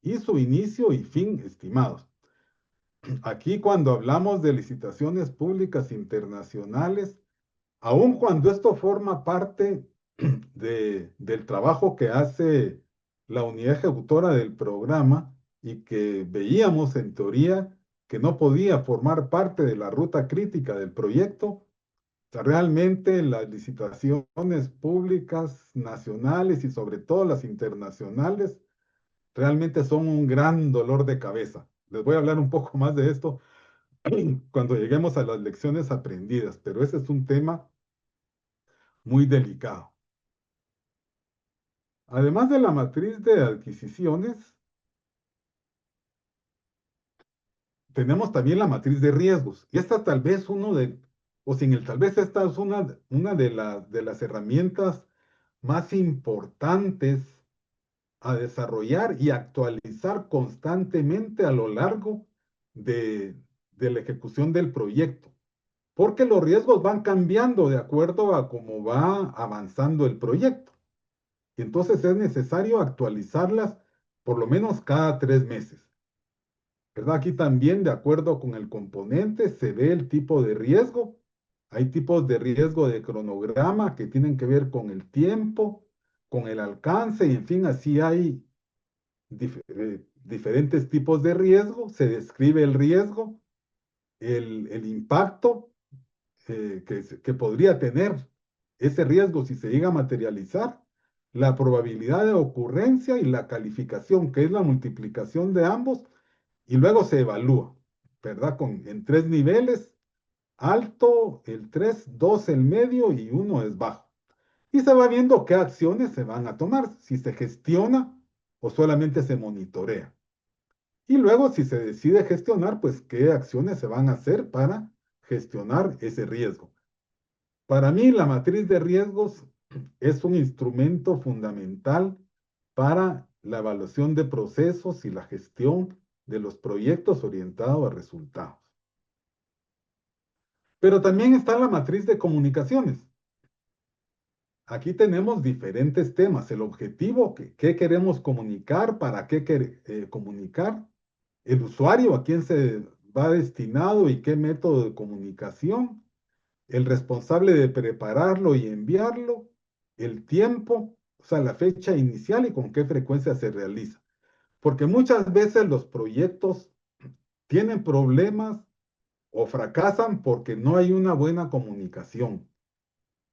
y su inicio y fin estimados. Aquí cuando hablamos de licitaciones públicas internacionales, aun cuando esto forma parte del trabajo que hace la unidad ejecutora del programa y que veíamos en teoría que no podía formar parte de la ruta crítica del proyecto, o sea, realmente las licitaciones públicas nacionales y sobre todo las internacionales realmente son un gran dolor de cabeza. Les voy a hablar un poco más de esto cuando lleguemos a las lecciones aprendidas, pero ese es un tema muy delicado. Además de la matriz de adquisiciones, tenemos también la matriz de riesgos. Y esta tal vez o sin el tal vez esta es una de las herramientas más importantes a desarrollar y actualizar constantemente a lo largo de la ejecución del proyecto. Porque los riesgos van cambiando de acuerdo a cómo va avanzando el proyecto. Y entonces es necesario actualizarlas por lo menos cada 3 meses. ¿Verdad? Aquí también, de acuerdo con el componente, se ve el tipo de riesgo Hay tipos de riesgo de cronograma que tienen que ver con el tiempo, con el alcance, y en fin, así hay diferentes tipos de riesgo. Se describe el riesgo, el impacto que podría tener ese riesgo si se llega a materializar, la probabilidad de ocurrencia y la calificación, que es la multiplicación de ambos, y luego se evalúa, ¿verdad? En tres niveles: alto, el 3, 2 el medio y uno es bajo. Y se va viendo qué acciones se van a tomar, si se gestiona o solamente se monitorea. Y luego, si se decide gestionar, pues qué acciones se van a hacer para gestionar ese riesgo. Para mí, la matriz de riesgos es un instrumento fundamental para la evaluación de procesos y la gestión de los proyectos orientados a resultados. Pero también está la matriz de comunicaciones. Aquí tenemos diferentes temas: el objetivo, qué queremos comunicar, para qué comunicar, el usuario, a quién se va destinado y qué método de comunicación, el responsable de prepararlo y enviarlo, el tiempo, o sea, la fecha inicial y con qué frecuencia se realiza. Porque muchas veces los proyectos tienen problemas o fracasan porque no hay una buena comunicación.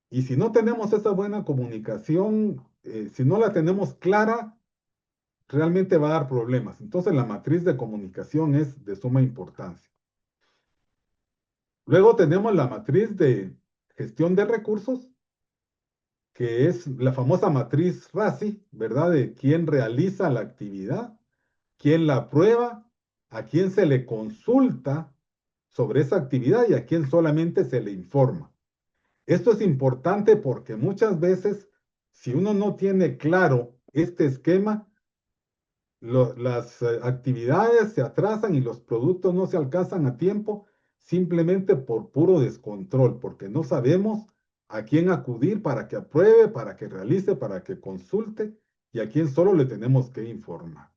Y si no tenemos esa buena comunicación, si no la tenemos clara, realmente va a dar problemas. Entonces, la matriz de comunicación es de suma importancia. Luego tenemos la matriz de gestión de recursos, que es la famosa matriz RACI, ¿verdad? De quién realiza la actividad, quién la aprueba, a quién se le consulta sobre esa actividad y a quién solamente se le informa. Esto es importante porque muchas veces, si uno no tiene claro este esquema, las actividades se atrasan y los productos no se alcanzan a tiempo simplemente por puro descontrol, porque no sabemos a quién acudir para que apruebe, para que realice, para que consulte, y a quién solo le tenemos que informar.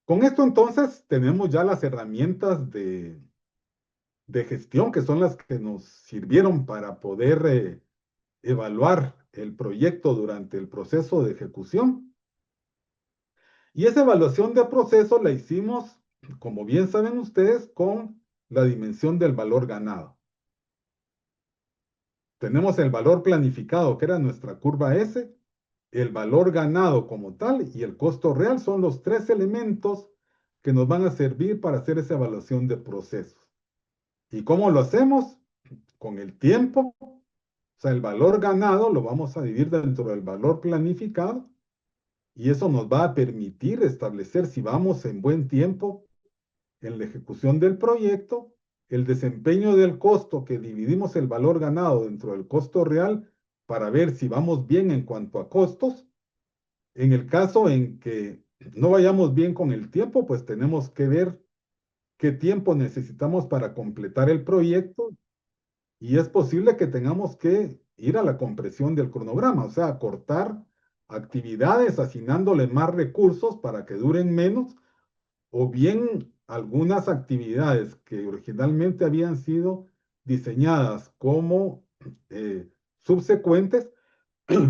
Con esto entonces tenemos ya las herramientas de gestión, que son las que nos sirvieron para poder evaluar el proyecto durante el proceso de ejecución. Y esa evaluación de proceso la hicimos, como bien saben ustedes, con la dimensión del valor ganado. Tenemos el valor planificado, que era nuestra curva S, el valor ganado como tal y el costo real. Son los tres elementos que nos van a servir para hacer esa evaluación de procesos. ¿Y cómo lo hacemos? Con el tiempo. O sea, el valor ganado lo vamos a dividir dentro del valor planificado, y eso nos va a permitir establecer si vamos en buen tiempo en la ejecución del proyecto, el desempeño del costo, que dividimos el valor ganado dentro del costo real para ver si vamos bien en cuanto a costos. En el caso en que no vayamos bien con el tiempo, pues tenemos que ver qué tiempo necesitamos para completar el proyecto, y es posible que tengamos que ir a la compresión del cronograma, o sea, cortar actividades asignándole más recursos para que duren menos, o bien algunas actividades que originalmente habían sido diseñadas como subsecuentes,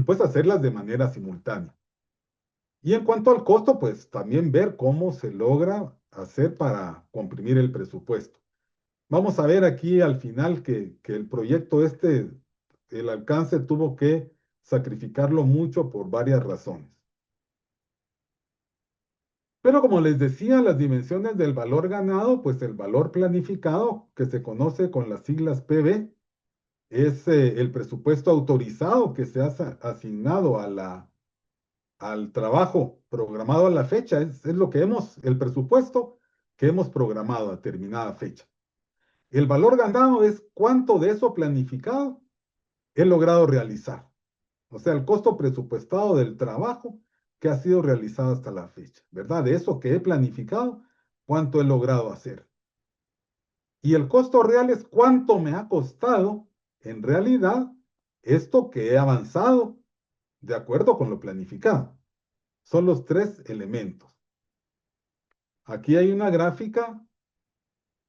pues hacerlas de manera simultánea. Y en cuanto al costo, pues también ver cómo se logra hacer para comprimir el presupuesto. Vamos a ver aquí al final que el proyecto el alcance tuvo que sacrificarlo mucho por varias razones. Pero como les decía, las dimensiones del valor ganado, pues el valor planificado, que se conoce con las siglas PB, es el presupuesto autorizado que se ha asignado al trabajo programado a la fecha. Es lo que el presupuesto que hemos programado a determinada fecha. El valor ganado es cuánto de eso planificado he logrado realizar. O sea, el costo presupuestado del trabajo que ha sido realizado hasta la fecha, ¿verdad? De eso que he planificado, cuánto he logrado hacer. Y el costo real es cuánto me ha costado, en realidad, esto que he avanzado de acuerdo con lo planificado. Son los tres elementos. Aquí hay una gráfica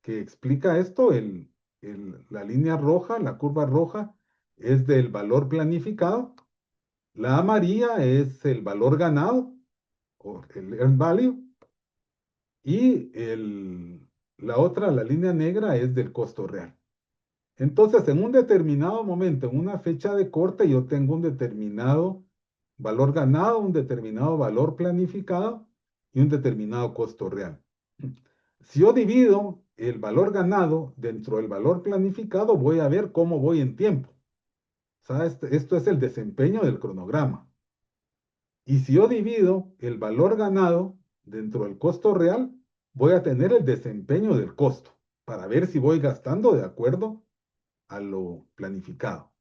que explica esto. la línea roja, la curva roja, es del valor planificado. La amarilla es el valor ganado, o el earned value. Y la otra, la línea negra, es del costo real. Entonces, en un determinado momento, en una fecha de corte, yo tengo un determinado valor ganado, un determinado valor planificado y un determinado costo real. Si yo divido el valor ganado dentro del valor planificado, voy a ver cómo voy en tiempo. O sea, esto es el desempeño del cronograma. Y si yo divido el valor ganado dentro del costo real, voy a tener el desempeño del costo para ver si voy gastando de acuerdo a lo planificado.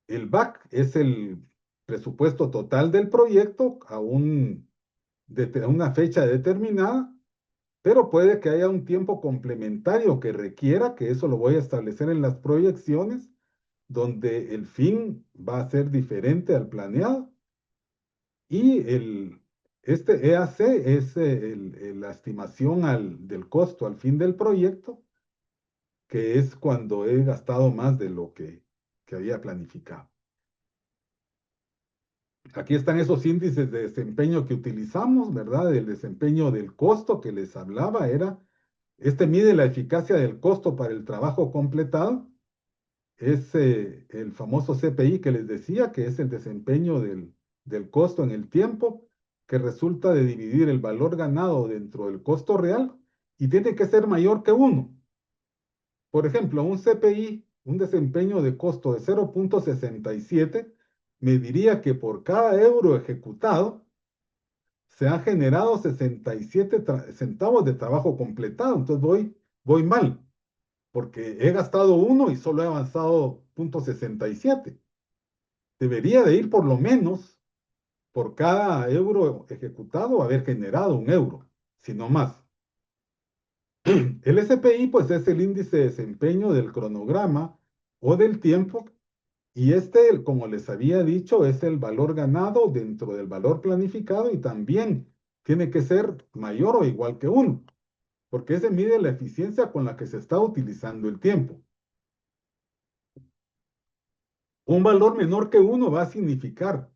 El BAC es el presupuesto total del proyecto a una fecha determinada, pero puede que haya un tiempo complementario que requiera, que eso lo voy a establecer en las proyecciones, donde el fin va a ser diferente al planeado. Y este EAC es la estimación del costo al fin del proyecto, que es cuando he gastado más de lo que había planificado. Aquí están esos índices de desempeño que utilizamos, ¿verdad? El desempeño del costo que les hablaba este mide la eficacia del costo para el trabajo completado. Es el famoso CPI que les decía, que es el desempeño del costo en el tiempo, que resulta de dividir el valor ganado dentro del costo real y tiene que ser mayor que 1. Por ejemplo, un CPI, un desempeño de costo de 0,67, me diría que por cada euro ejecutado se han generado 67 centavos de trabajo completado. Entonces voy mal, porque he gastado 1 y solo he avanzado 0,67. Debería de ir por lo menos por cada euro ejecutado haber generado 1 euro, si no más. El SPI pues es el índice de desempeño del cronograma o del tiempo, y como les había dicho, es el valor ganado dentro del valor planificado y también tiene que ser mayor o igual que 1, porque ese mide la eficiencia con la que se está utilizando el tiempo. Un valor menor que 1 va a significar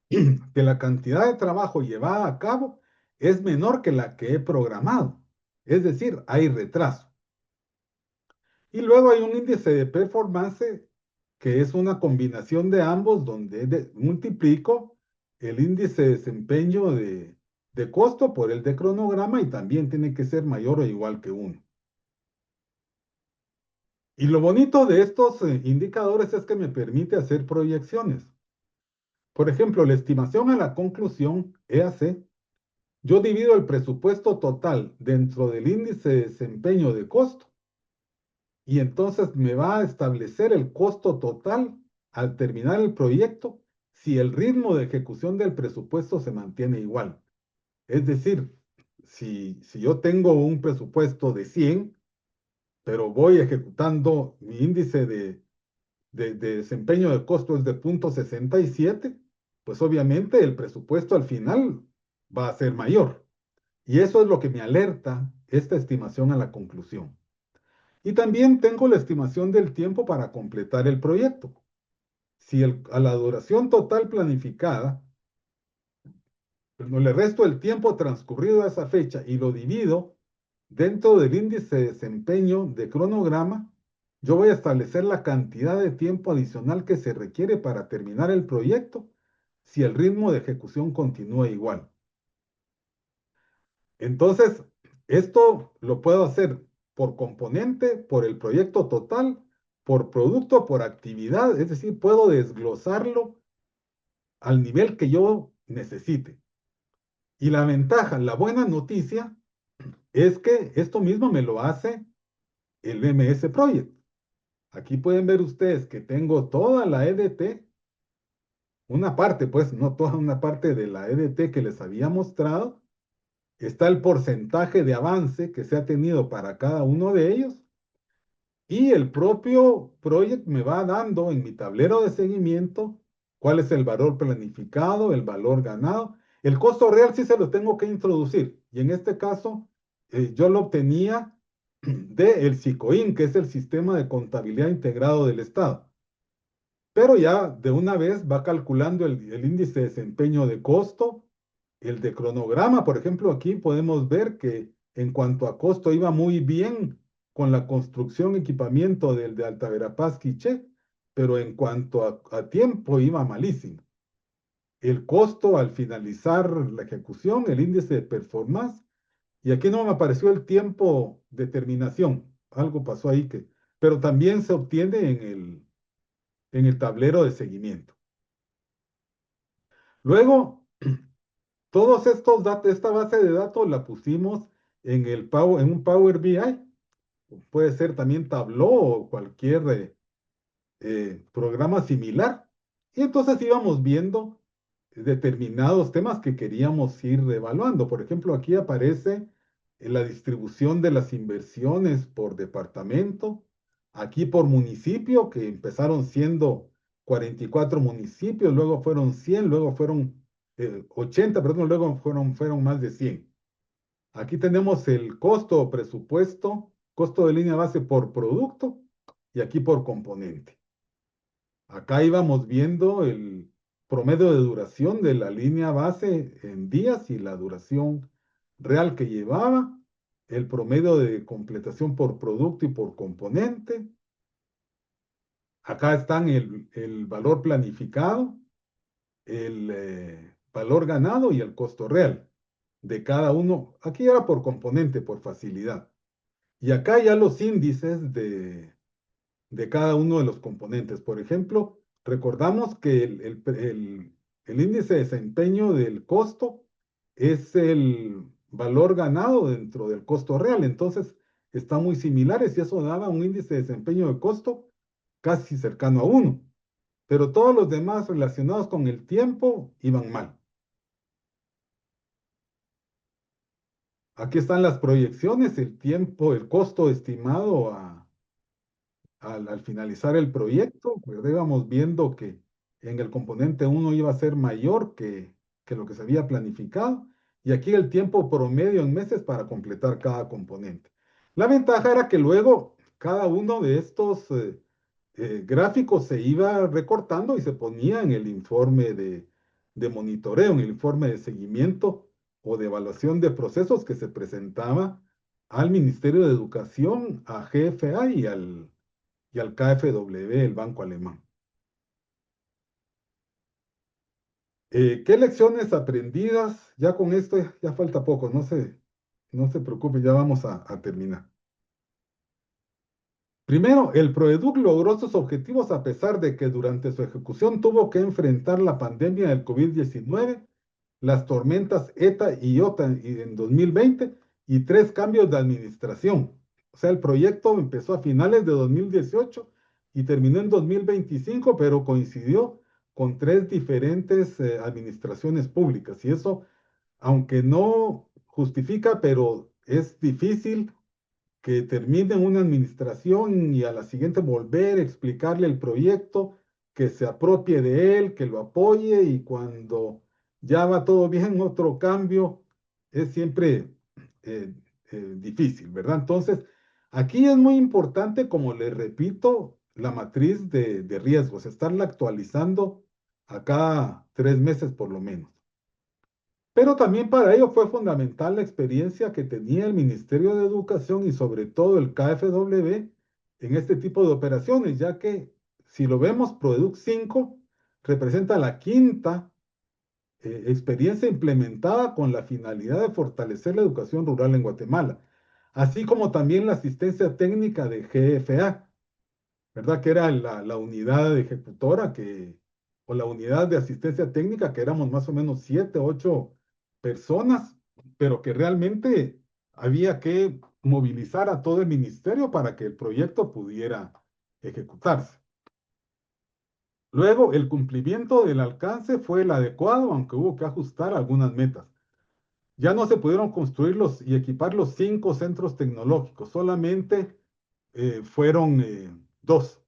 que la cantidad de trabajo llevada a cabo es menor que la que he programado. Es decir, hay retraso. Y luego hay un índice de performance que es una combinación de ambos donde multiplico el índice de desempeño de costo por el de cronograma y también tiene que ser mayor o igual que 1. Y lo bonito de estos indicadores es que me permite hacer proyecciones. Por ejemplo, la estimación a la conclusión, EAC, yo divido el presupuesto total dentro del índice de desempeño de costo y entonces me va a establecer el costo total al terminar el proyecto si el ritmo de ejecución del presupuesto se mantiene igual. Es decir, si yo tengo un presupuesto de 100, pero voy ejecutando mi índice de desempeño de costo es de 0,67, pues obviamente el presupuesto al final va a ser mayor. Y eso es lo que me alerta esta estimación a la conclusión. Y también tengo la estimación del tiempo para completar el proyecto. Si a la duración total planificada, no le resto el tiempo transcurrido a esa fecha y lo divido dentro del índice de desempeño de cronograma, yo voy a establecer la cantidad de tiempo adicional que se requiere para terminar el proyecto si el ritmo de ejecución continúa igual. Entonces, esto lo puedo hacer por componente, por el proyecto total, por producto, por actividad, es decir, puedo desglosarlo al nivel que yo necesite. Y la ventaja, la buena noticia, es que esto mismo me lo hace el MS Project. Aquí pueden ver ustedes que tengo toda la EDT, una parte, pues, no toda una parte de la EDT que les había mostrado. Está el porcentaje de avance que se ha tenido para cada uno de ellos. Y el propio Project me va dando en mi tablero de seguimiento cuál es el valor planificado, el valor ganado. El costo real sí se lo tengo que introducir. Y en este caso, yo lo obtenía del SICOIN, que es el Sistema de Contabilidad Integrado del Estado. Pero ya de una vez va calculando el índice de desempeño de costo, el de cronograma. Por ejemplo, aquí podemos ver que en cuanto a costo iba muy bien con la construcción y equipamiento del de Alta Verapaz Quiché, pero en cuanto a tiempo iba malísimo. El costo al finalizar la ejecución, el índice de performance, y aquí no me apareció el tiempo de terminación. Algo pasó ahí pero también se obtiene en el tablero de seguimiento. Luego, todos estos datos, esta base de datos la pusimos en un Power BI. Puede ser también Tableau o cualquier programa similar. Y entonces íbamos viendo determinados temas que queríamos ir evaluando. Por ejemplo, aquí aparece la distribución de las inversiones por departamento, aquí por municipio, que empezaron siendo 44 municipios, luego fueron 100, luego fueron 80, perdón, luego fueron más de 100. Aquí tenemos el costo o presupuesto, costo de línea base por producto y aquí por componente. Acá íbamos viendo el promedio de duración de la línea base en días y la duración real que llevaba, el promedio de completación por producto y por componente. Acá están el valor planificado, el valor ganado y el costo real de cada uno. Aquí era por componente, por facilidad. Y acá ya los índices de cada uno de los componentes. Por ejemplo, recordamos que el índice de desempeño del costo es el valor ganado dentro del costo real. Entonces, están muy similares y eso daba un índice de desempeño de costo casi cercano a uno. Pero todos los demás relacionados con el tiempo iban mal. Aquí están las proyecciones, el tiempo, el costo estimado al finalizar el proyecto, pues íbamos viendo que en el componente uno iba a ser mayor que lo que se había planificado, y aquí el tiempo promedio en meses para completar cada componente. La ventaja era que luego cada uno de estos gráficos se iba recortando y se ponía en el informe de monitoreo, en el informe de seguimiento o de evaluación de procesos que se presentaba al Ministerio de Educación, a GFA y al KfW, el banco alemán. ¿Qué lecciones aprendidas? Ya con esto ya falta poco, no se preocupe, ya vamos a terminar. Primero, el Proeduc logró sus objetivos a pesar de que durante su ejecución tuvo que enfrentar la pandemia del COVID-19, las tormentas ETA y IOTA en 2020 y 3 cambios de administración. O sea, el proyecto empezó a finales de 2018 y terminó en 2025, pero coincidió con 3 diferentes administraciones públicas. Y eso, aunque no justifica, pero es difícil que termine una administración y a la siguiente volver a explicarle el proyecto, que se apropie de él, que lo apoye y cuando ya va todo bien, otro cambio, es siempre eh, difícil, ¿verdad? Entonces, aquí es muy importante, como le repito, la matriz de riesgos, estarla actualizando a cada 3 meses por lo menos. Pero también para ello fue fundamental la experiencia que tenía el Ministerio de Educación y sobre todo el KfW en este tipo de operaciones, ya que si lo vemos, Product 5 representa la quinta experiencia implementada con la finalidad de fortalecer la educación rural en Guatemala, así como también la asistencia técnica de GFA, ¿verdad? Que era la unidad ejecutora o la unidad de asistencia técnica, que éramos más o menos 7, 8 personas, pero que realmente había que movilizar a todo el ministerio para que el proyecto pudiera ejecutarse. Luego, el cumplimiento del alcance fue el adecuado, aunque hubo que ajustar algunas metas. Ya no se pudieron construir y equipar los 5 centros tecnológicos, solamente fueron 2.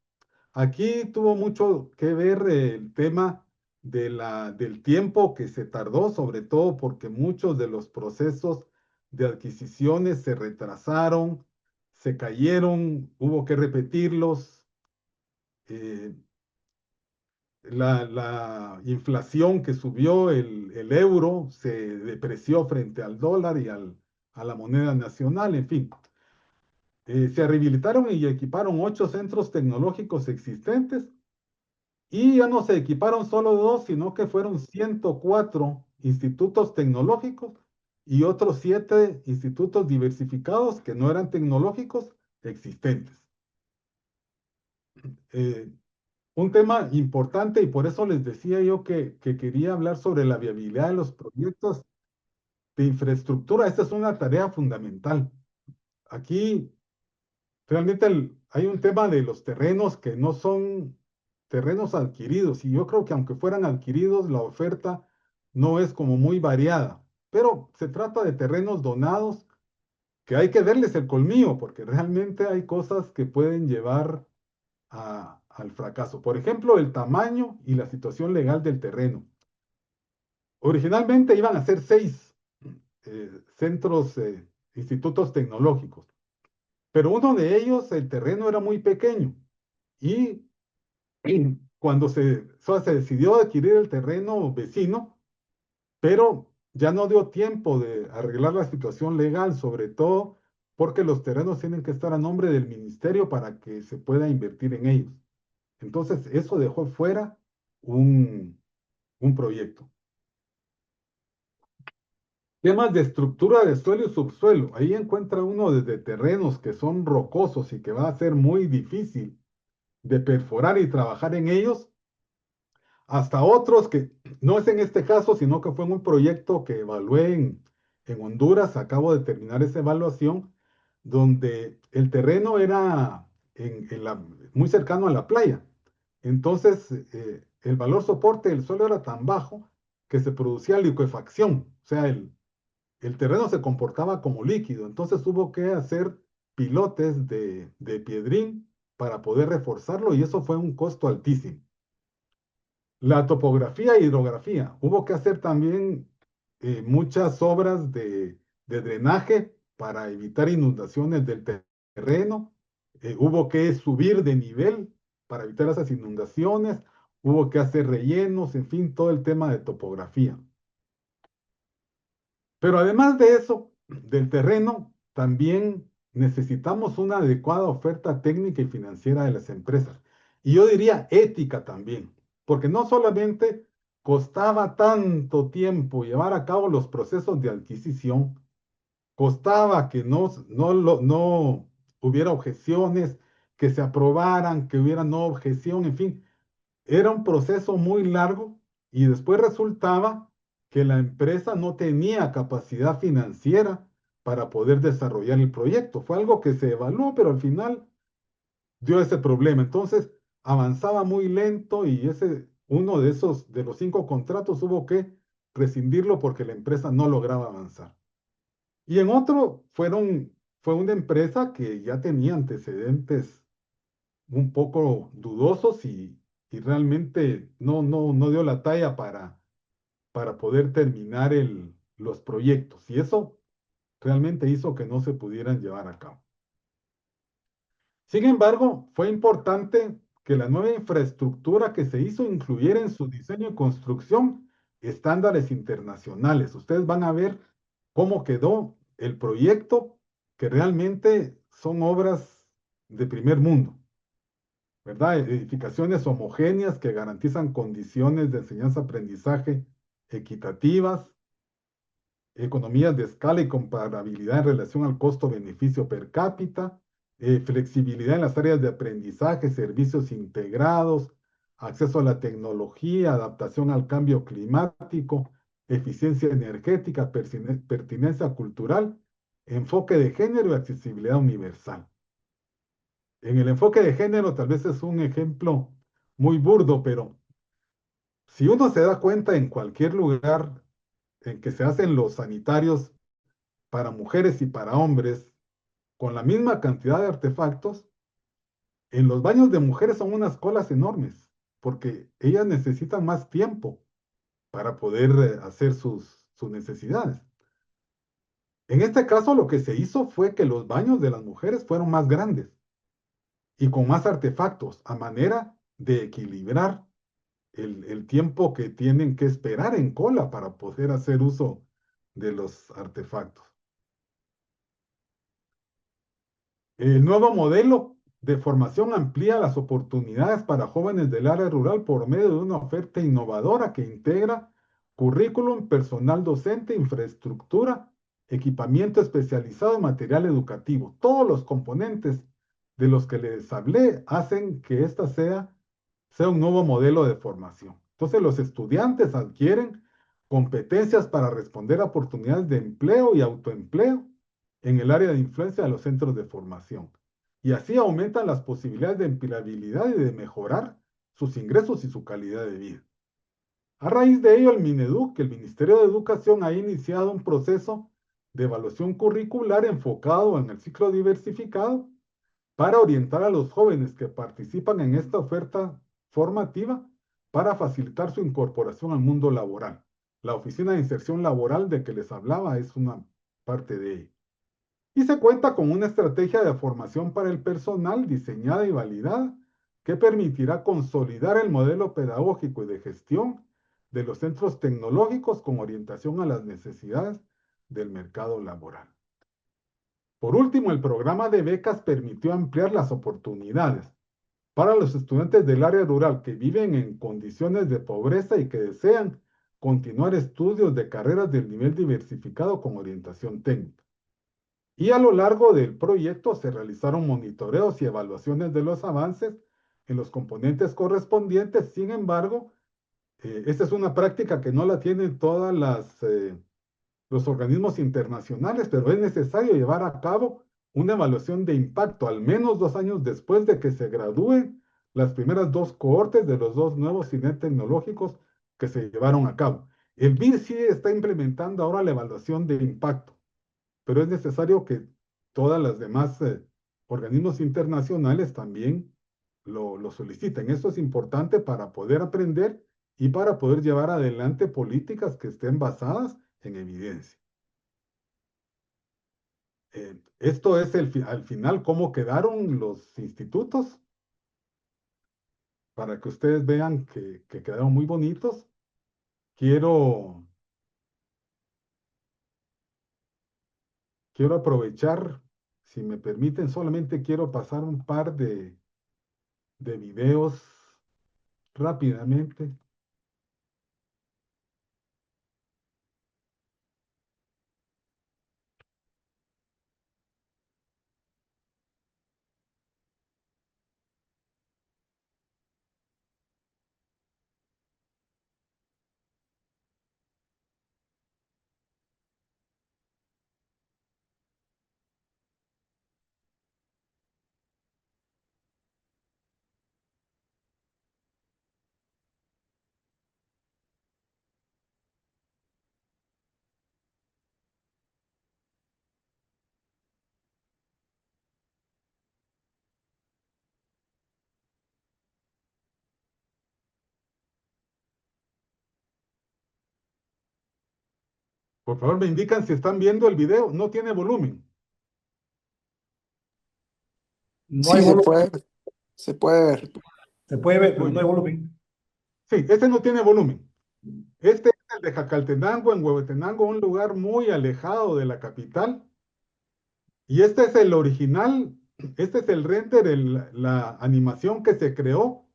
Aquí tuvo mucho que ver el tema del tiempo que se tardó, sobre todo porque muchos de los procesos de adquisiciones se retrasaron, se cayeron, hubo que repetirlos. eh, la inflación que subió, el euro se depreció frente al dólar y a la moneda nacional, en fin. Se rehabilitaron y equiparon 8 centros tecnológicos existentes y ya no se equiparon solo dos, sino que fueron 104 institutos tecnológicos y otros 7 institutos diversificados que no eran tecnológicos existentes. Eh, un tema importante y por eso les decía yo que quería hablar sobre la viabilidad de los proyectos de infraestructura. Esta es una tarea fundamental. Aquí realmente hay un tema de los terrenos que no son terrenos adquiridos y yo creo que aunque fueran adquiridos, la oferta no es como muy variada, pero se trata de terrenos donados que hay que verles el colmillo porque realmente hay cosas que pueden llevar al fracaso. Por ejemplo, el tamaño y la situación legal del terreno. Originalmente iban a ser 6 centros, institutos tecnológicos, pero uno de ellos, el terreno era muy pequeño y cuando se decidió adquirir el terreno vecino, pero ya no dio tiempo de arreglar la situación legal, sobre todo porque los terrenos tienen que estar a nombre del ministerio para que se pueda invertir en ellos. Entonces, eso dejó fuera un, un proyecto. Temas de estructura de suelo y subsuelo. Ahí encuentra uno desde terrenos que son rocosos y que va a ser muy difícil de perforar y trabajar en ellos, hasta otros que no es en este caso, sino que fue en un proyecto que evalué en Honduras. Acabo de terminar esa evaluación, donde el terreno era muy cercano a la playa. Entonces, el valor soporte del suelo era tan bajo que se producía liquefacción, o sea, el terreno se comportaba como líquido. Entonces hubo que hacer pilotes de piedrín para poder reforzarlo y eso fue un costo altísimo. La topografía e hidrografía. Hubo que hacer también muchas obras de drenaje para evitar inundaciones del terreno. Hubo que subir de nivel para evitar esas inundaciones. Hubo que hacer rellenos, en fin, todo el tema de topografía. Pero además de eso, del terreno, también necesitamos una adecuada oferta técnica y financiera de las empresas. Y yo diría ética también, porque no solamente costaba tanto tiempo llevar a cabo los procesos de adquisición, costaba que no hubiera objeciones, que se aprobaran, que hubiera no objeción, en fin, era un proceso muy largo y después resultaba que la empresa no tenía capacidad financiera para poder desarrollar el proyecto. Fue algo que se evaluó, pero al final dio ese problema. Entonces avanzaba muy lento y uno de los 5 contratos hubo que rescindirlo porque la empresa no lograba avanzar. Y en otro fue una empresa que ya tenía antecedentes un poco dudosos y realmente no dio la talla para poder terminar los proyectos. Y eso realmente hizo que no se pudieran llevar a cabo. Sin embargo, fue importante que la nueva infraestructura que se hizo incluyera en su diseño y construcción estándares internacionales. Ustedes van a ver cómo quedó el proyecto, que realmente son obras de primer mundo. ¿Verdad? Edificaciones homogéneas que garantizan condiciones de enseñanza-aprendizaje equitativas, economías de escala y comparabilidad en relación al costo-beneficio per cápita, flexibilidad en las áreas de aprendizaje, servicios integrados, acceso a la tecnología, adaptación al cambio climático, eficiencia energética, pertinencia cultural, enfoque de género y accesibilidad universal. En el enfoque de género tal vez es un ejemplo muy burdo, pero si uno se da cuenta en cualquier lugar en que se hacen los sanitarios para mujeres y para hombres con la misma cantidad de artefactos, en los baños de mujeres son unas colas enormes, porque ellas necesitan más tiempo para poder hacer sus necesidades. En este caso, lo que se hizo fue que los baños de las mujeres fueron más grandes y con más artefactos, a manera de equilibrar el tiempo que tienen que esperar en cola para poder hacer uso de los artefactos. El nuevo modelo de formación amplía las oportunidades para jóvenes del área rural por medio de una oferta innovadora que integra currículum, personal docente, infraestructura, equipamiento especializado y material educativo. Todos los componentes de los que les hablé hacen que esta sea un nuevo modelo de formación. Entonces, los estudiantes adquieren competencias para responder a oportunidades de empleo y autoempleo en el área de influencia de los centros de formación. Y así aumentan las posibilidades de empleabilidad y de mejorar sus ingresos y su calidad de vida. A raíz de ello, el Mineduc, el Ministerio de Educación, ha iniciado un proceso de evaluación curricular enfocado en el ciclo diversificado para orientar a los jóvenes que participan en esta oferta formativa para facilitar su incorporación al mundo laboral. La Oficina de Inserción Laboral de que les hablaba es una parte de ello. Y se cuenta con una estrategia de formación para el personal diseñada y validada que permitirá consolidar el modelo pedagógico y de gestión de los centros tecnológicos con orientación a las necesidades del mercado laboral. Por último, el programa de becas permitió ampliar las oportunidades para los estudiantes del área rural que viven en condiciones de pobreza y que desean continuar estudios de carreras del nivel diversificado con orientación técnica. Y a lo largo del proyecto se realizaron monitoreos y evaluaciones de los avances en los componentes correspondientes. Sin embargo, esta es una práctica que no la tienen todas los organismos internacionales, pero es necesario llevar a cabo una evaluación de impacto al menos 2 años después de que se gradúen las primeras dos cohortes de los dos nuevos cines tecnológicos que se llevaron a cabo. El BID sí está implementando ahora la evaluación de impacto, pero es necesario que todas las demás organismos internacionales también lo soliciten. Esto es importante para poder aprender y para poder llevar adelante políticas que estén basadas en evidencia. Esto es al final cómo quedaron los institutos, para que ustedes vean que quedaron muy bonitos. Quiero, quiero aprovechar, si me permiten, solamente quiero pasar un par de videos rápidamente. Por favor, me indican si están viendo el video. No tiene volumen. No hay Sí, volumen, se puede ver. se puede ver, pero Muy no hay bien. volumen. Sí, este no tiene volumen. Este es el de Jacaltenango, en Huehuetenango, un lugar muy alejado de la capital. Y este es el original, este es el render, la animación que se creó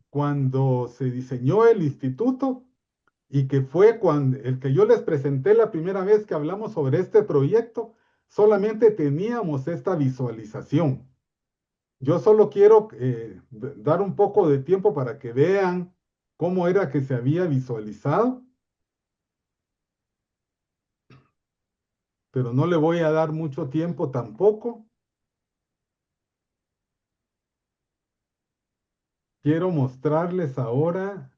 cuando se diseñó el instituto y que fue cuando el que yo les presenté la primera vez que hablamos sobre este proyecto, solamente teníamos esta visualización. Yo solo quiero dar un poco de tiempo para que vean cómo era que se había visualizado, pero no le voy a dar mucho tiempo tampoco. Quiero mostrarles ahora.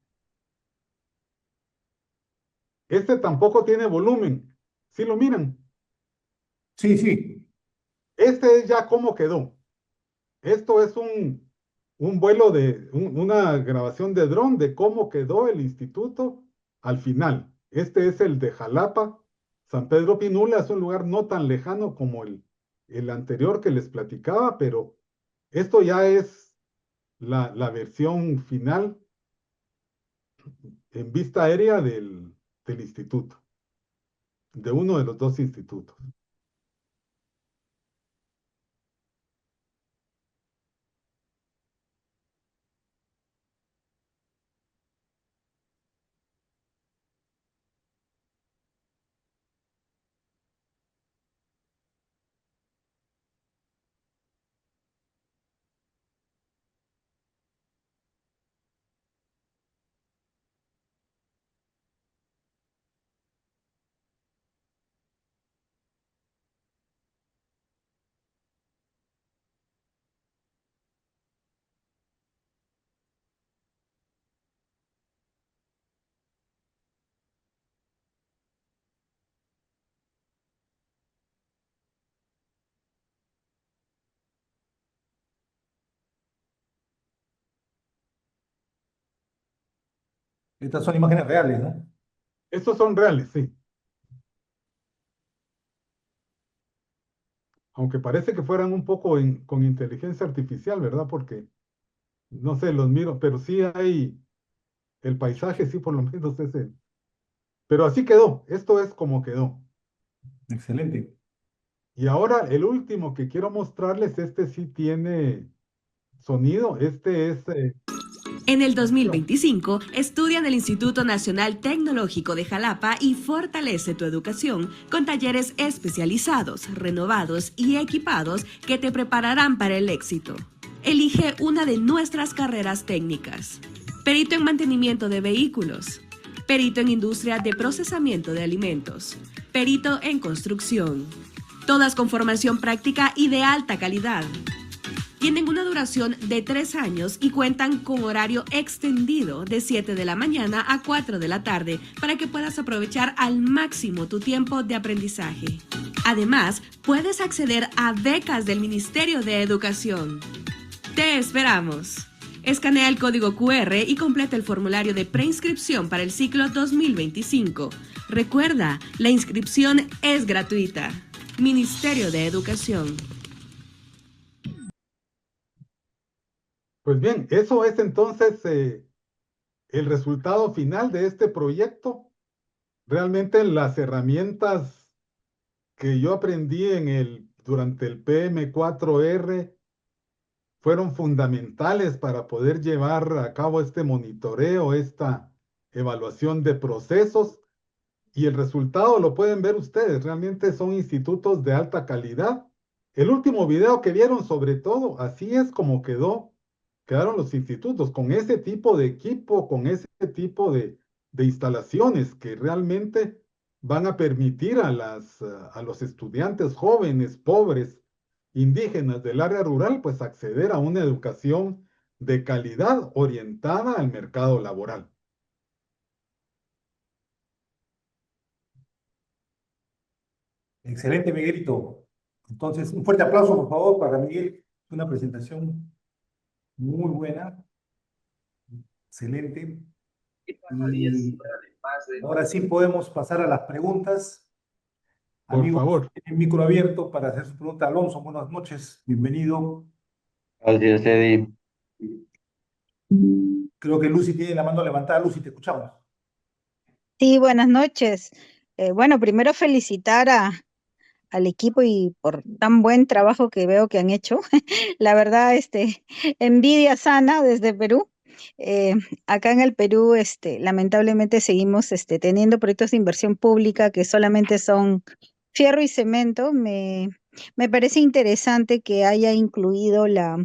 Este tampoco tiene volumen. ¿Sí lo miran? Sí, sí. Este es ya cómo quedó. Esto es un vuelo una grabación de dron de cómo quedó el instituto al final. Este es el de Jalapa San Pedro Pinula es un lugar no tan lejano como el anterior que les platicaba, pero esto ya es la versión final en vista aérea del instituto, de uno de los dos institutos. Estas son imágenes reales, ¿no? Estos son reales, sí. Aunque parece que fueran un poco con inteligencia artificial, ¿verdad? Porque, no sé, los miro, pero sí hay el paisaje, sí, por lo menos es el. Pero así quedó, esto es como quedó. Excelente. Y ahora el último que quiero mostrarles, este sí tiene sonido, este es. En el 2025, estudia en el Instituto Nacional Tecnológico de Jalapa y fortalece tu educación con talleres especializados, renovados y equipados que te prepararán para el éxito. Elige una de nuestras carreras técnicas. Perito en mantenimiento de vehículos. Perito en industria de procesamiento de alimentos. Perito en construcción. Todas con formación práctica y de alta calidad. Tienen una duración de 3 años y cuentan con horario extendido de 7 de la mañana a 4 de la tarde para que puedas aprovechar al máximo tu tiempo de aprendizaje. Además, puedes acceder a becas del Ministerio de Educación. ¡Te esperamos! Escanea el código QR y completa el formulario de preinscripción para el ciclo 2025. Recuerda, la inscripción es gratuita. Ministerio de Educación. Pues bien, eso es entonces el resultado final de este proyecto. Realmente las herramientas que yo aprendí durante el PM4R fueron fundamentales para poder llevar a cabo este monitoreo, esta evaluación de procesos, y el resultado lo pueden ver ustedes. Realmente son institutos de alta calidad. El último video que vieron, sobre todo, así es como quedaron los institutos, con ese tipo de equipo, con ese tipo de instalaciones que realmente van a permitir a los estudiantes jóvenes, pobres, indígenas del área rural, pues acceder a una educación de calidad orientada al mercado laboral. Excelente, Miguelito. Entonces, un fuerte aplauso, por favor, para Miguel. Una presentación muy buena, excelente. Y ahora sí podemos pasar a las preguntas. Por Amigos, favor. tienen micro abierto para hacer su pregunta. Alonso, buenas noches, bienvenido. Gracias, Eddie. Creo que Lucy tiene la mano levantada. Lucy, te escuchamos. Sí, buenas noches. Bueno, primero felicitar al equipo y por tan buen trabajo que veo que han hecho. La verdad, envidia sana desde Perú. Eh, Acá en el Perú, lamentablemente seguimos teniendo proyectos de inversión pública que solamente son fierro y cemento. Me parece interesante que haya incluido la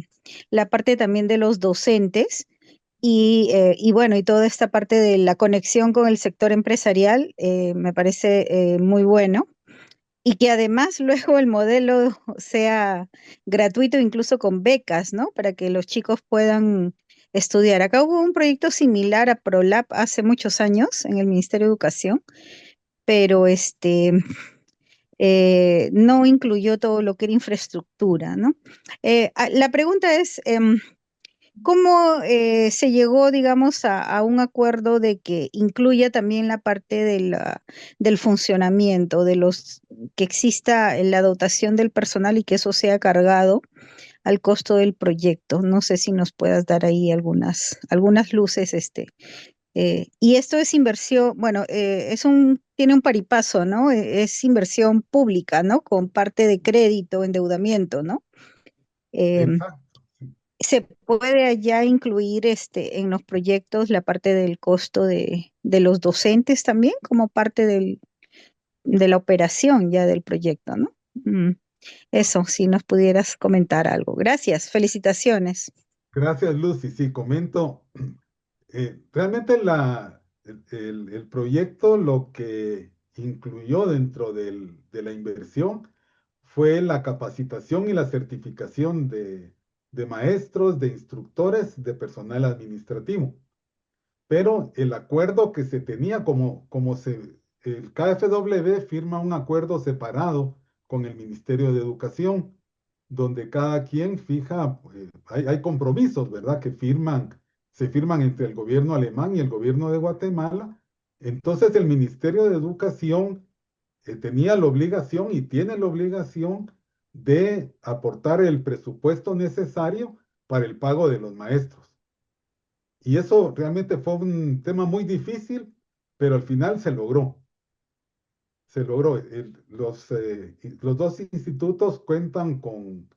parte también de los docentes. Y bueno, y toda esta parte de la conexión con el sector empresarial me parece muy bueno. Y que además luego el modelo sea gratuito, incluso con becas, ¿no? Para que los chicos puedan estudiar. Acá hubo un proyecto similar a ProLab hace muchos años en el Ministerio de Educación, pero no incluyó todo lo que era infraestructura, ¿no? La pregunta es, ¿Cómo se llegó, digamos, a un acuerdo de que incluya también la parte del funcionamiento, de los que exista la dotación del personal y que eso sea cargado al costo del proyecto? No sé si nos puedas dar ahí algunas luces, y esto es inversión, bueno, tiene un paripaso, ¿no? Es inversión pública, ¿no? Con parte de crédito, endeudamiento, ¿no? Em, Exacto. Sí. ¿Se puede allá incluir en los proyectos la parte del costo de los docentes también como parte de la operación ya del proyecto, ¿no? Eso, si nos pudieras comentar algo. Gracias, felicitaciones. Gracias, Lucy. Sí, comento. Realmente el proyecto lo que incluyó dentro de la inversión fue la capacitación y la certificación de maestros, de instructores, de personal administrativo. Pero el acuerdo que se tenía, el KfW firma un acuerdo separado con el Ministerio de Educación, donde cada quien fija, pues, hay compromisos, ¿verdad? Se firman entre el gobierno alemán y el gobierno de Guatemala. Entonces el Ministerio de Educación tenía la obligación y tiene la obligación de aportar el presupuesto necesario para el pago de los maestros. Y eso realmente fue un tema muy difícil, pero al final se logró. Se logró. Los dos institutos cuentan con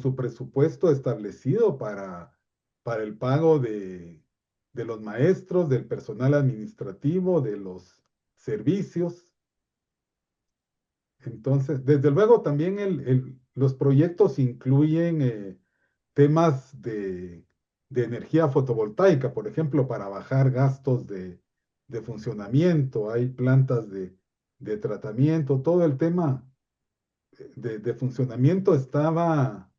su presupuesto establecido para el pago de los maestros, del personal administrativo, de los servicios. Entonces, desde luego también los proyectos incluyen temas de energía fotovoltaica, por ejemplo, para bajar gastos de funcionamiento, hay plantas de tratamiento, todo el tema de funcionamiento estaba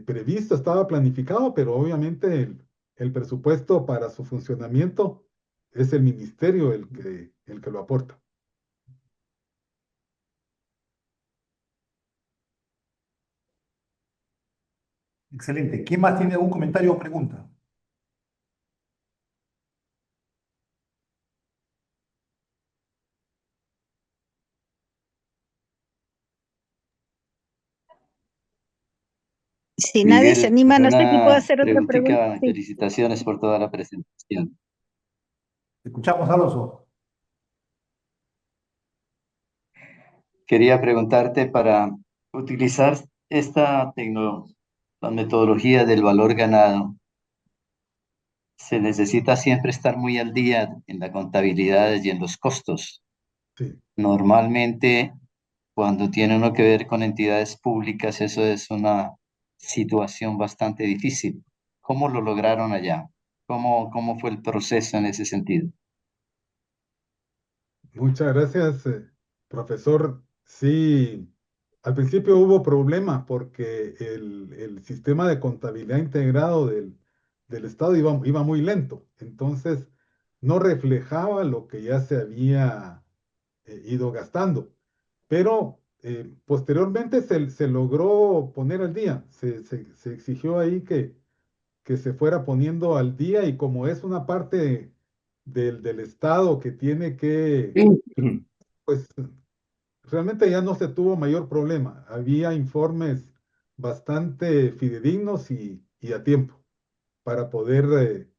previsto, estaba planificado, pero obviamente el presupuesto para su funcionamiento es el ministerio el que lo aporta. Excelente. ¿Quién más tiene algún comentario o pregunta? Si nadie se Miguel, anima, no sé si puedo una hacer otra pregunta. preguntita. Sí. Felicitaciones por toda la presentación. Escuchamos, Alonso. Quería preguntarte para utilizar la metodología del valor ganado. Se necesita siempre estar muy al día en la contabilidad y en los costos. Sí. Normalmente, cuando tiene uno que ver con entidades públicas, eso es una situación bastante difícil. ¿Cómo lo lograron allá? ¿Cómo fue el proceso en ese sentido? Muchas gracias, profesor. Sí, al principio hubo problema porque el sistema de contabilidad integrado del Estado iba muy lento. Entonces, no reflejaba lo que ya se había ido gastando. Pero posteriormente se logró poner al día. Se exigió ahí que se fuera poniendo al día y como es una parte del Estado que tiene que pues realmente ya no se tuvo mayor problema. Había informes bastante fidedignos y a tiempo para poder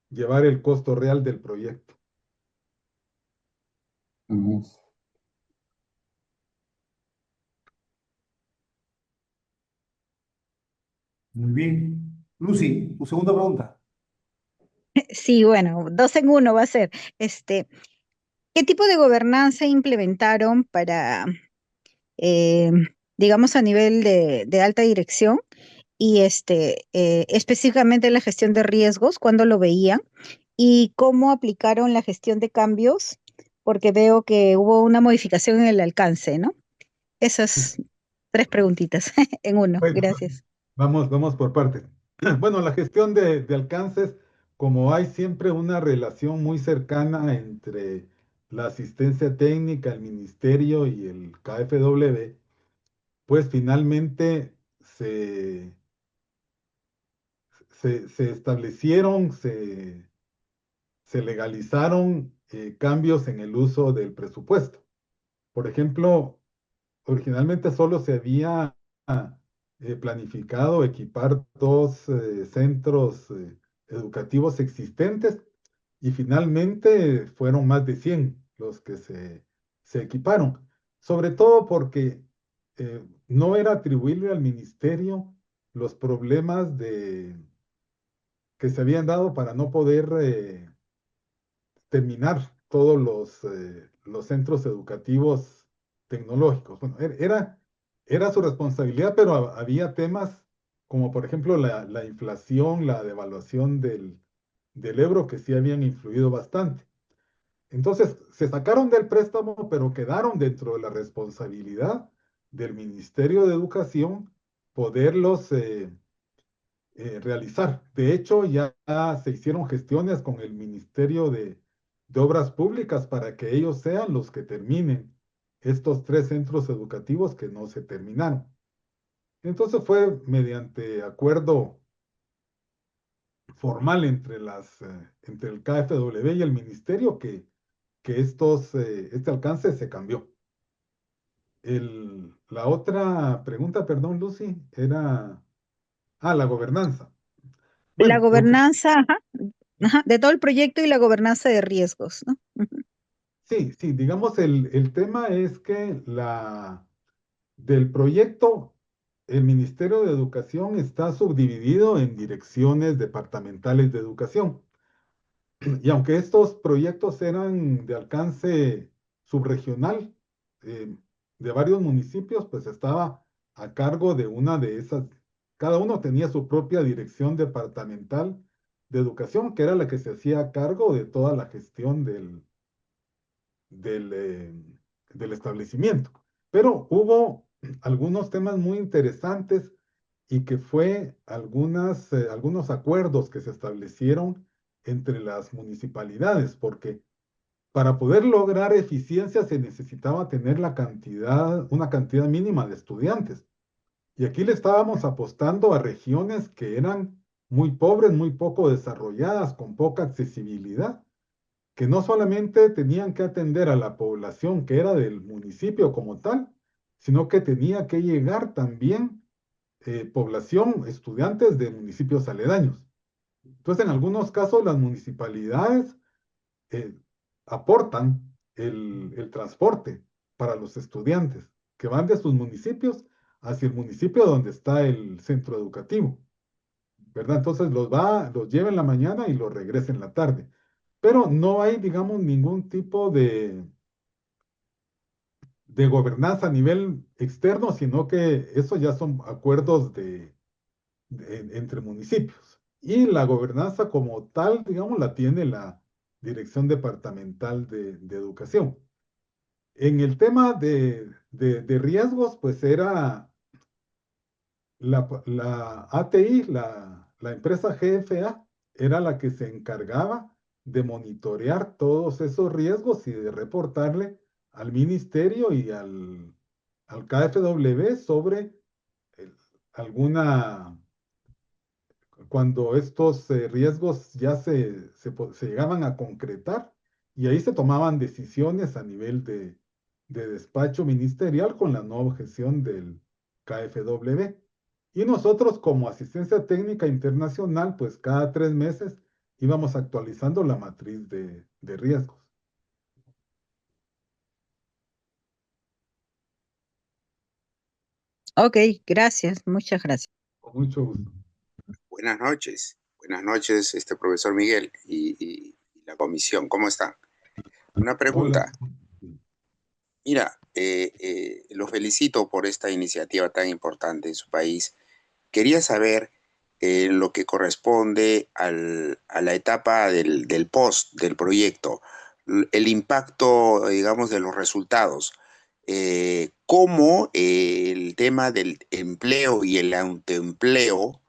llevar el costo real del proyecto. Ujú. Muy bien. Lucy, tu segunda pregunta. Sí, bueno, dos en uno va a ser. ¿Qué tipo de gobernanza implementaron para, eh, digamos, a nivel de alta dirección y específicamente la gestión de riesgos, cuándo lo veían y cómo aplicaron la gestión de cambios? Porque veo que hubo una modificación en el alcance, ¿no? Esas tres preguntitas en uno. Bueno, Gracias. vamos por partes. Bueno, la gestión de alcances, como hay siempre una relación muy cercana entre la asistencia técnica, el ministerio y el KfW, pues finalmente se establecieron, se legalizaron cambios en el uso del presupuesto. Por ejemplo, originalmente solo se había planificado equipar dos centros educativos existentes y finalmente fueron más de 100 los que se equiparon, sobre todo porque no era atribuible al ministerio los problemas que se habían dado para no poder terminar todos los centros educativos tecnológicos. Bueno, era su responsabilidad, pero había temas como por ejemplo la inflación, la devaluación del euro, que sí habían influido bastante. Entonces, se sacaron del préstamo, pero quedaron dentro de la responsabilidad del Ministerio de Educación poderlos realizar. De hecho, ya se hicieron gestiones con el Ministerio de Obras Públicas para que ellos sean los que terminen estos 3 centros educativos que no se terminaron. Entonces fue mediante acuerdo formal entre el KfW y el ministerio que este alcance se cambió. La otra pregunta, perdón, Lucy, era la gobernanza. La Bueno, gobernanza, ajá, de todo el proyecto y la gobernanza de riesgos, ¿no? Ujú. sí, digamos, el tema es que del proyecto, el Ministerio de Educación está subdividido en direcciones departamentales de educación. Y aunque estos proyectos eran de alcance subregional, eh, de varios municipios, pues estaba a cargo de una de esas. Cada uno tenía su propia dirección departamental de educación, que era la que se hacía cargo de toda la gestión del, eh, del establecimiento. Pero hubo algunos temas muy interesantes y que fue algunos acuerdos que se establecieron entre las municipalidades, porque para poder lograr eficiencia se necesitaba tener una cantidad mínima de estudiantes. Y aquí le estábamos apostando a regiones que eran muy pobres, muy poco desarrolladas, con poca accesibilidad, que no solamente tenían que atender a la población que era del municipio como tal, sino que tenía que llegar también población, estudiantes de municipios aledaños. Entonces, en algunos casos, las municipalidades eh, aportan el transporte para los estudiantes que van de sus municipios hacia el municipio donde está el centro educativo, ¿verdad? Entonces los lleva en la mañana y los regresa en la tarde. Pero no hay, digamos, ningún tipo de gobernanza a nivel externo, sino que eso ya son acuerdos entre municipios. Y la gobernanza como tal, digamos, la tiene la Dirección Departamental de Educación. En el tema de riesgos, pues era la ATI, la empresa GFA, era la que se encargaba de monitorear todos esos riesgos y de reportarle al ministerio y al KfW sobre eh, alguna cuando estos riesgos ya se llegaban a concretar y ahí se tomaban decisiones a nivel de despacho ministerial con la nueva gestión del KfW. Y nosotros como asistencia técnica internacional, pues cada 3 meses íbamos actualizando la matriz de riesgos. Ok, gracias, muchas gracias. Con mucho gusto. Buenas noches, profesor Miguel y la comisión, ¿cómo están? Una pregunta. Hola. Mira, los felicito por esta iniciativa tan importante en su país. Quería saber lo que corresponde a la etapa del post del proyecto, el impacto, digamos, de los resultados. ¿Cómo el tema del empleo y el autoempleo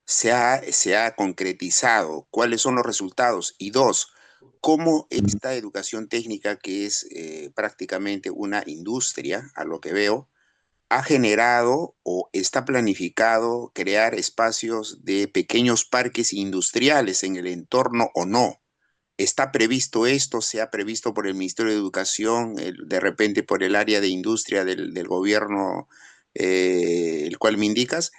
se ha concretizado? ¿Cuáles son los resultados? Y dos, ¿cómo esta educación técnica, que es prácticamente una industria, a lo que veo, ha generado o está planificado crear espacios de pequeños parques industriales en el entorno o no. ¿Está previsto esto? ¿Se ha previsto por el Ministerio de Educación, de repente por el área de industria del gobierno, el cual me indicas?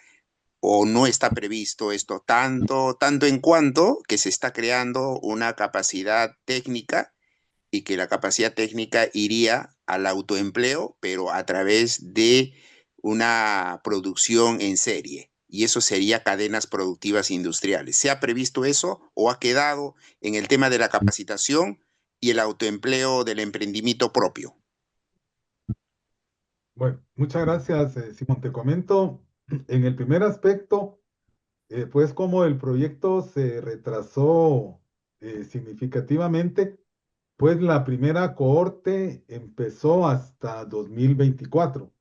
¿O no está previsto esto tanto en cuanto que se está creando una capacidad técnica y que la capacidad técnica iría al autoempleo, pero a través de una producción en serie? Y eso sería cadenas productivas industriales. ¿Se ha previsto eso o ha quedado en el tema de la capacitación y el autoempleo del emprendimiento propio? Bueno, muchas gracias, Simón. Te comento, en el primer aspecto, pues como el proyecto se retrasó significativamente, pues la primera cohorte empezó hasta 2024.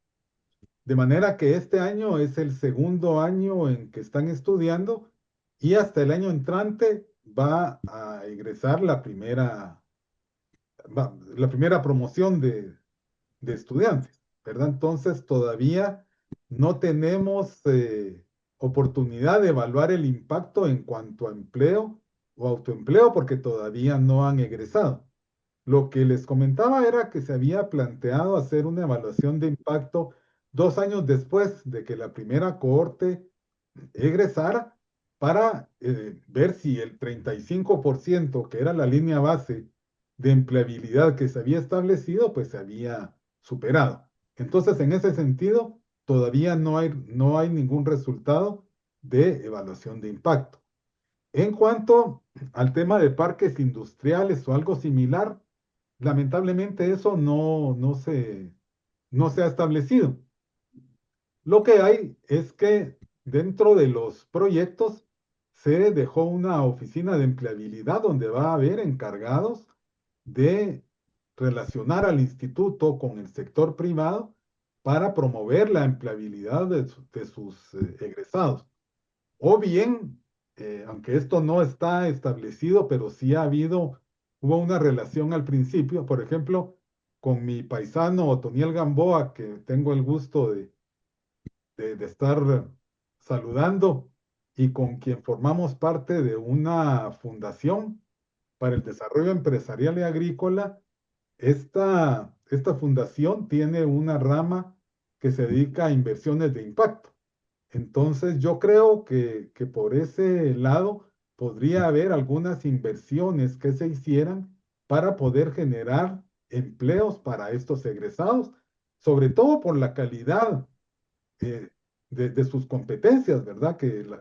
De manera que este año es el segundo año en que están estudiando y hasta el año entrante va a egresar la primera promoción de estudiantes, ¿verdad? Entonces todavía no tenemos oportunidad de evaluar el impacto en cuanto a empleo o autoempleo porque todavía no han egresado. Lo que les comentaba era que se había planteado hacer una evaluación de impacto 2 años después de que la primera cohorte egresara para ver si el 35% que era la línea base de empleabilidad que se había establecido, pues se había superado. Entonces, en ese sentido, todavía no hay ningún resultado de evaluación de impacto. En cuanto al tema de parques industriales o algo similar, lamentablemente eso no se ha establecido. Lo que hay es que dentro de los proyectos se dejó una oficina de empleabilidad donde va a haber encargados de relacionar al instituto con el sector privado para promover la empleabilidad de sus egresados. O bien, aunque esto no está establecido, pero sí hubo una relación al principio, por ejemplo, con mi paisano Otoniel Gamboa, que tengo el gusto de estar saludando y con quien formamos parte de una fundación para el desarrollo empresarial y agrícola. Esta fundación tiene una rama que se dedica a inversiones de impacto. Entonces, yo creo que por ese lado podría haber algunas inversiones que se hicieran para poder generar empleos para estos egresados, sobre todo por la calidad eh, de sus competencias, ¿verdad? Que ellos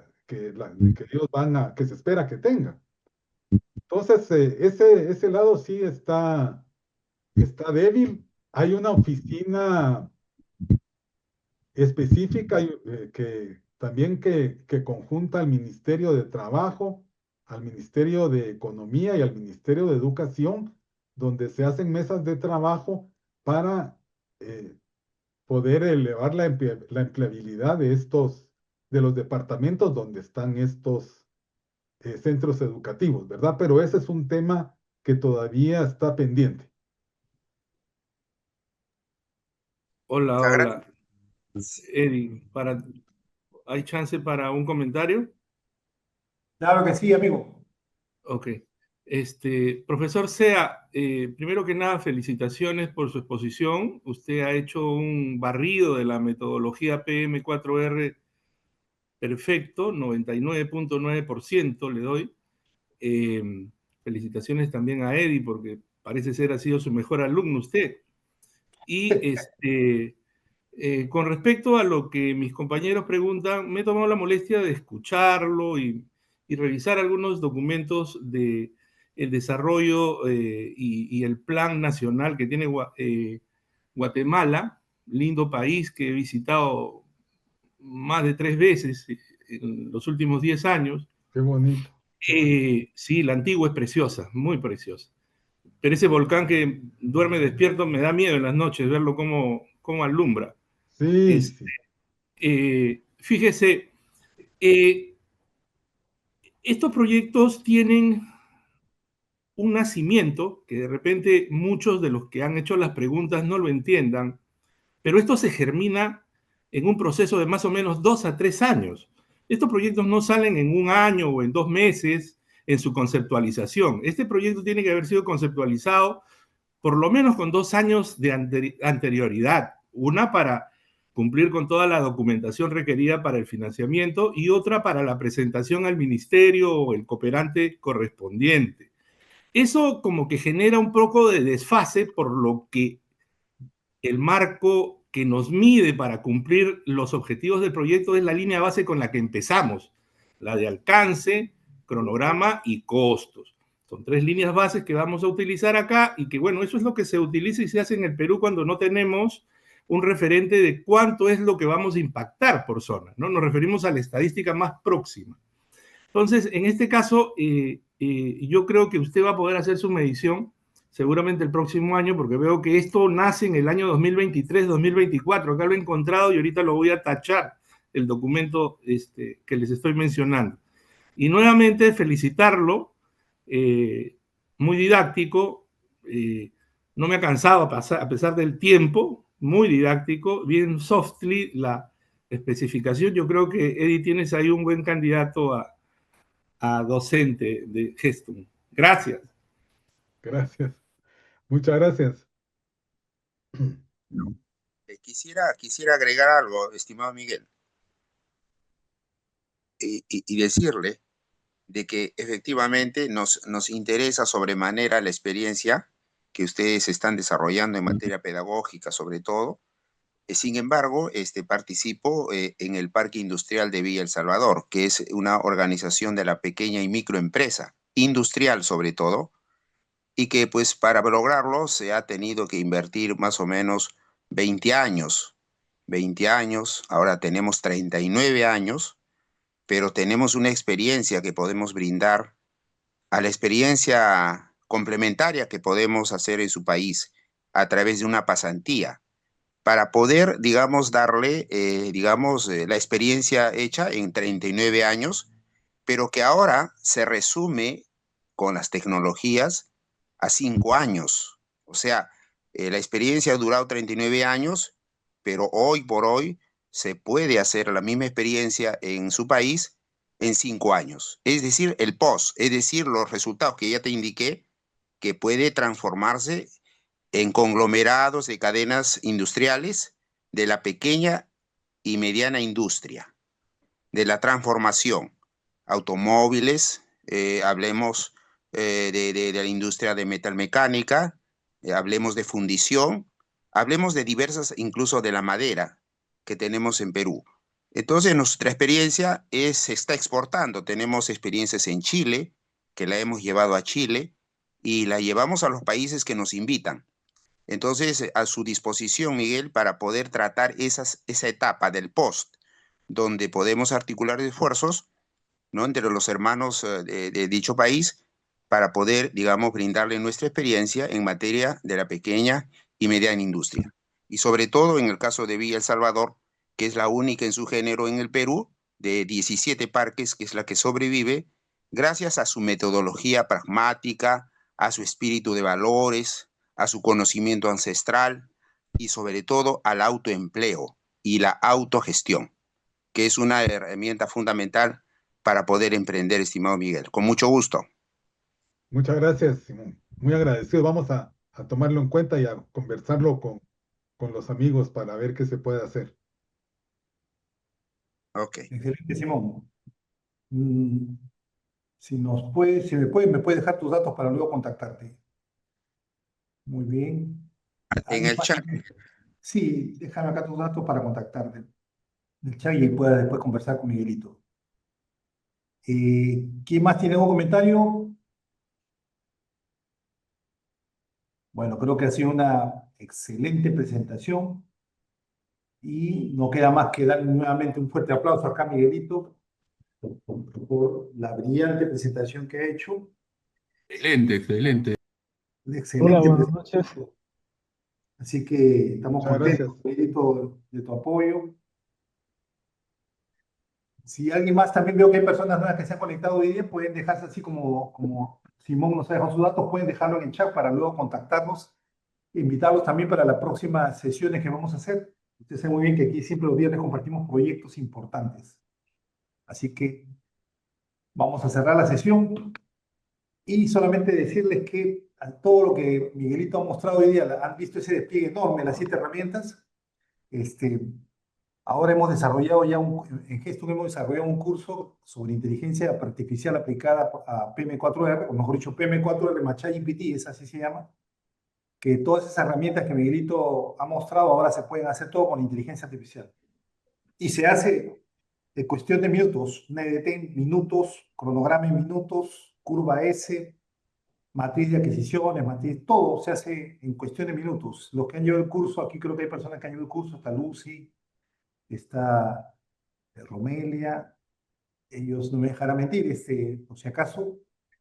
que se espera que tengan. Entonces, ese lado sí está débil. Hay una oficina específica que también que conjunta al Ministerio de Trabajo, al Ministerio de Economía y al Ministerio de Educación, donde se hacen mesas de trabajo para poder elevar la empleabilidad de los departamentos donde están estos centros educativos, ¿verdad? Pero ese es un tema que todavía está pendiente. Hola, Muchas hola. gracias. Eddie, ¿hay chance para un comentario? Claro que sí, amigo. Ok. Profesor Sea, primero que nada, felicitaciones por su exposición. Usted ha hecho un barrido de la metodología PM4R perfecto, 99.9% le doy. Felicitaciones también a Eddie, porque parece ser ha sido su mejor alumno usted. Y con respecto a lo que mis compañeros preguntan, me he tomado la molestia de escucharlo y revisar algunos documentos de el desarrollo y el plan nacional que tiene Guatemala, lindo país que he visitado más de 3 veces en los últimos 10 años. Qué bonito. Sí, la Antigua es preciosa, muy preciosa. Pero ese volcán que duerme despierto me da miedo en las noches, verlo cómo alumbra. Sí, sí. Fíjese, estos proyectos tienen un nacimiento que de repente muchos de los que han hecho las preguntas no lo entiendan, pero esto se germina en un proceso de más o menos 2 a 3 años. Estos proyectos no salen en un año o en 2 meses en su conceptualización. Este proyecto tiene que haber sido conceptualizado por lo menos con 2 años de anterioridad. Una para cumplir con toda la documentación requerida para el financiamiento y otra para la presentación al ministerio o el cooperante correspondiente. Eso como que genera un poco de desfase, por lo que el marco que nos mide para cumplir los objetivos del proyecto es la línea base con la que empezamos, la de alcance, cronograma y costos. Son 3 líneas bases que vamos a utilizar acá y que, bueno, eso es lo que se utiliza y se hace en el Perú cuando no tenemos un referente de cuánto es lo que vamos a impactar por zona, ¿no? Nos referimos a la estadística más próxima. Entonces, en este caso, yo creo que usted va a poder hacer su medición seguramente el próximo año, porque veo que esto nace en el año 2023-2024. Acá lo he encontrado y ahorita lo voy a tachar, el documento que les estoy mencionando. Y nuevamente felicitarlo, muy didáctico, no me ha cansado a pesar del tiempo, muy didáctico, bien softly la especificación. Yo creo que, Eddie, tienes ahí un buen candidato a docente de Gestum. Gracias. Gracias. Muchas gracias. Quisiera agregar algo, estimado Miguel, y decirle de que efectivamente nos interesa sobremanera la experiencia que ustedes están desarrollando en materia pedagógica, sobre todo. Sin embargo, participo en el Parque Industrial de Villa El Salvador, que es una organización de la pequeña y microempresa, industrial sobre todo, y que pues para lograrlo se ha tenido que invertir más o menos 20 años. 20 años, ahora tenemos 39 años, pero tenemos una experiencia que podemos brindar a la experiencia complementaria que podemos hacer en su país a través de una pasantía, para poder, digamos, darle, la experiencia hecha en 39 años, pero que ahora se resume con las tecnologías a 5 años. O sea, la experiencia ha durado 39 años, pero hoy por hoy se puede hacer la misma experiencia en su país en 5 años. Es decir, el post, es decir, los resultados que ya te indiqué, que puede transformarse en conglomerados de cadenas industriales de la pequeña y mediana industria, de la transformación, automóviles, hablemos de la industria de metalmecánica, hablemos de fundición, hablemos de diversas, incluso de la madera que tenemos en Perú. Entonces, nuestra experiencia se está exportando. Tenemos experiencias en Chile, que la hemos llevado a Chile, y la llevamos a los países que nos invitan. Entonces, a su disposición, Miguel, para poder tratar esa etapa del post, donde podemos articular esfuerzos, ¿no?, entre los hermanos de dicho país, para poder, digamos, brindarle nuestra experiencia en materia de la pequeña y mediana industria. Y sobre todo en el caso de Villa El Salvador, que es la única en su género en el Perú, de 17 parques, que es la que sobrevive, gracias a su metodología pragmática, a su espíritu de valores, a su conocimiento ancestral y sobre todo al autoempleo y la autogestión, que es una herramienta fundamental para poder emprender, estimado Miguel. Con mucho gusto. Muchas gracias, Simón. Muy agradecido. Vamos a tomarlo en cuenta y a conversarlo con los amigos para ver qué se puede hacer. Ok. Excelente, Simón. Si me puede dejar tus datos para luego contactarte. Muy bien. En el chat. Sí, déjame acá tus datos para contactarte. El chat y pueda después conversar con Miguelito. ¿Quién más tiene algún comentario? Bueno, creo que ha sido una excelente presentación y no queda más que dar nuevamente un fuerte aplauso acá a Miguelito por la brillante presentación que ha hecho. Excelente, excelente. Excelente. Hola, buenas noches. Así que estamos Muchas contentos, gracias. Miguelito, de tu apoyo. Si alguien más, también veo que hay personas nuevas que se han conectado hoy día, pueden dejarse así como Simón nos ha dejado sus datos, pueden dejarlo en el chat para luego contactarnos, invitarlos también para las próximas sesiones que vamos a hacer. Usted sabe muy bien que aquí siempre los viernes compartimos proyectos importantes. Así que vamos a cerrar la sesión y solamente decirles que a todo lo que Miguelito ha mostrado hoy día, han visto ese despliegue enorme, las 7 herramientas. Ahora hemos desarrollado ya en Gestum hemos desarrollado un curso sobre inteligencia artificial aplicada a PM4R, o mejor dicho, PM4R más ChatGPT, es así se llama, que todas esas herramientas que Miguelito ha mostrado ahora se pueden hacer todo con inteligencia artificial. Y se hace en cuestión de minutos, un EDT en minutos, cronograma en minutos, curva S, matriz de adquisiciones, matriz, todo se hace en cuestión de minutos. Los que han llevado el curso, aquí creo que hay personas que han llevado el curso, está Lucy, está Romelia, ellos no me dejarán mentir, por si acaso,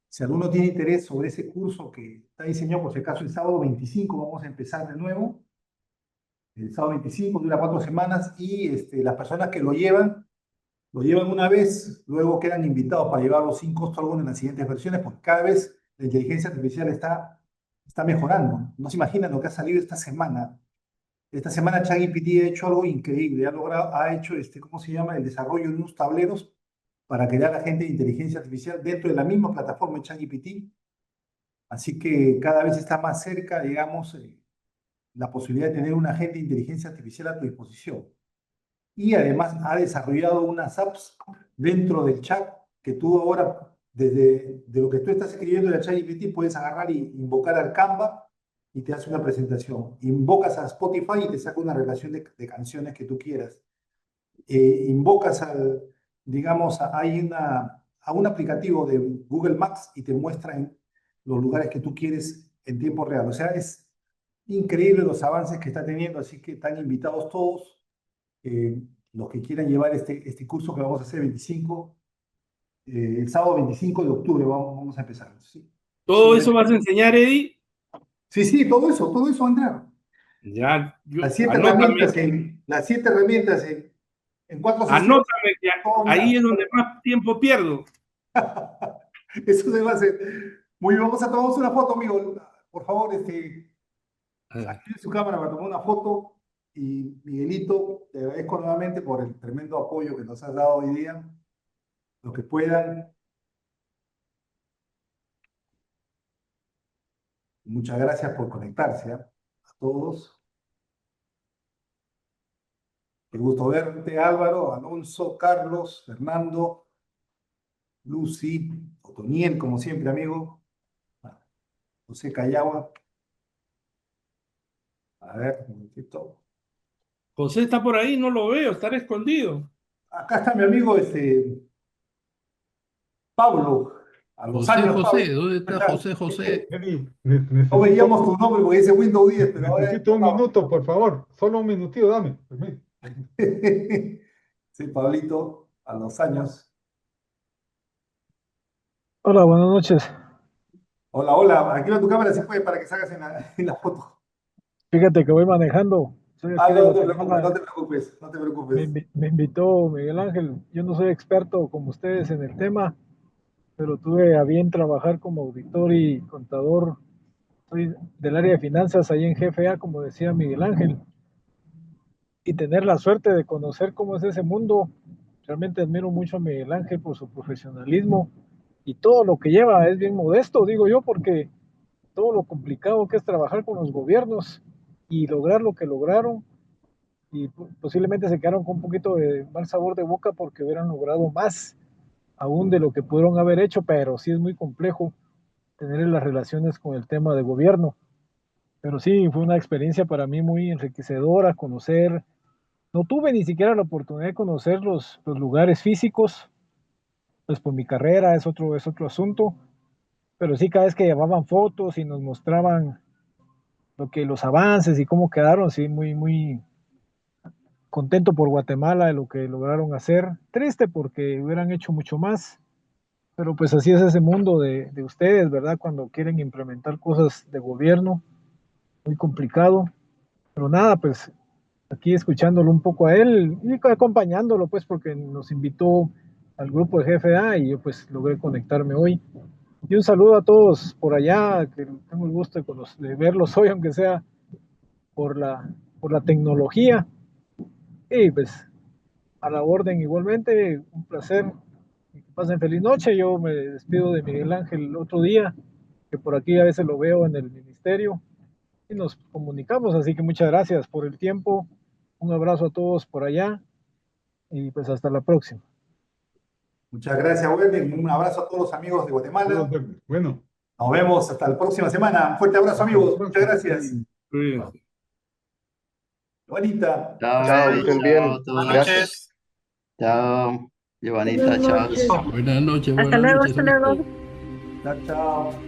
si alguno tiene interés sobre ese curso que está diseñado, por si acaso el sábado 25 vamos a empezar de nuevo, el sábado 25 dura 4 semanas y las personas que lo llevan una vez, luego quedan invitados para llevarlo sin costo alguno en las siguientes versiones, porque cada vez la inteligencia artificial está mejorando. No se imaginan lo que ha salido esta semana. Esta semana ChatGPT ha hecho algo increíble, ha hecho, ¿cómo se llama? El desarrollo de unos tableros para crear agentes de inteligencia artificial dentro de la misma plataforma de ChatGPT. Así que cada vez está más cerca, digamos, la posibilidad de tener un agente de inteligencia artificial a tu disposición. Y además ha desarrollado unas apps dentro del chat que tú ahora, de lo que tú estás escribiendo en el ChatGPT, puedes agarrar y invocar al Canva y te hace una presentación. Invocas a Spotify y te saca una relación de canciones que tú quieras. Invocas digamos, a un aplicativo de Google Maps y te muestra en los lugares que tú quieres en tiempo real. O sea, es increíble los avances que está teniendo, así que están invitados todos. Los que quieran llevar este curso que vamos a hacer el sábado 25 de octubre vamos a empezar. ¿Sí? ¿Todo eso vas a enseñar, Eddie? Sí, todo eso, Andrea. Ya, Las 7 herramientas en 4 sesiones. Anótame, que ahí es donde más tiempo pierdo. Eso se va a hacer. Muy bien, vamos a tomarnos una foto, amigo. Por favor, active su cámara para tomar una foto. Y Miguelito, te agradezco nuevamente por el tremendo apoyo que nos has dado hoy día. Los que puedan. Muchas gracias por conectarse, a todos. Qué gusto verte, Álvaro, Alonso, Carlos, Fernando, Lucy, Otoniel, como siempre, amigo. José Callagua. A ver, un momentito. José está por ahí, no lo veo, estará escondido. Acá está mi amigo, Pablo. A los años, José, Pablo. ¿dónde está José? No veíamos tu nombre porque dice Windows 10, pero ahora... Necesito un minuto, por favor. Solo un minutito, dame. Sí, Pablito, a los años. Hola, buenas noches. Hola, activa tu cámara si puede para que salgas en la foto. Fíjate que voy manejando. Soy aquí de No te Guatemala. preocupes, no te preocupes. Me invitó Miguel Ángel. Yo no soy experto como ustedes en el tema, pero tuve a bien trabajar como auditor y contador. Soy del área de finanzas ahí en GFA, como decía Miguel Ángel. Y tener la suerte de conocer cómo es ese mundo. Realmente admiro mucho a Miguel Ángel por su profesionalismo y todo lo que lleva. Es bien modesto, digo yo, porque todo lo complicado que es trabajar con los gobiernos y lograr lo que lograron, y posiblemente se quedaron con un poquito de mal sabor de boca porque hubieran logrado más aún de lo que pudieron haber hecho, pero sí es muy complejo tener las relaciones con el tema de gobierno. Pero sí, fue una experiencia para mí muy enriquecedora conocer. No tuve ni siquiera la oportunidad de conocer los lugares físicos, pues por mi carrera es otro asunto, pero sí cada vez que llevaban fotos y nos mostraban los avances y cómo quedaron, sí, muy contento por Guatemala de lo que lograron hacer. Triste porque hubieran hecho mucho más, pero pues así es ese mundo de ustedes, ¿verdad? Cuando quieren implementar cosas de gobierno, muy complicado. Pero nada, pues aquí escuchándolo un poco a él y acompañándolo, pues porque nos invitó al grupo de GFA y yo pues logré conectarme hoy. Y un saludo a todos por allá, que tengo el gusto de verlos hoy, aunque sea por la tecnología. Y pues a la orden igualmente, un placer. Que pasen feliz noche. Yo me despido de Miguel Ángel otro día, que por aquí a veces lo veo en el ministerio y nos comunicamos. Así que muchas gracias por el tiempo. Un abrazo a todos por allá y pues hasta la próxima. Muchas gracias, Werner. Un abrazo a todos los amigos de Guatemala. Bueno, Nos vemos hasta la próxima semana. Un fuerte abrazo, amigos. Muchas gracias. Cuídense. Juanita. Chao, que estén bien. chao a todos. Buenas noches. Chao, Giovanita, chao. Buenas noches. Hasta luego, hasta luego. Chao, chao.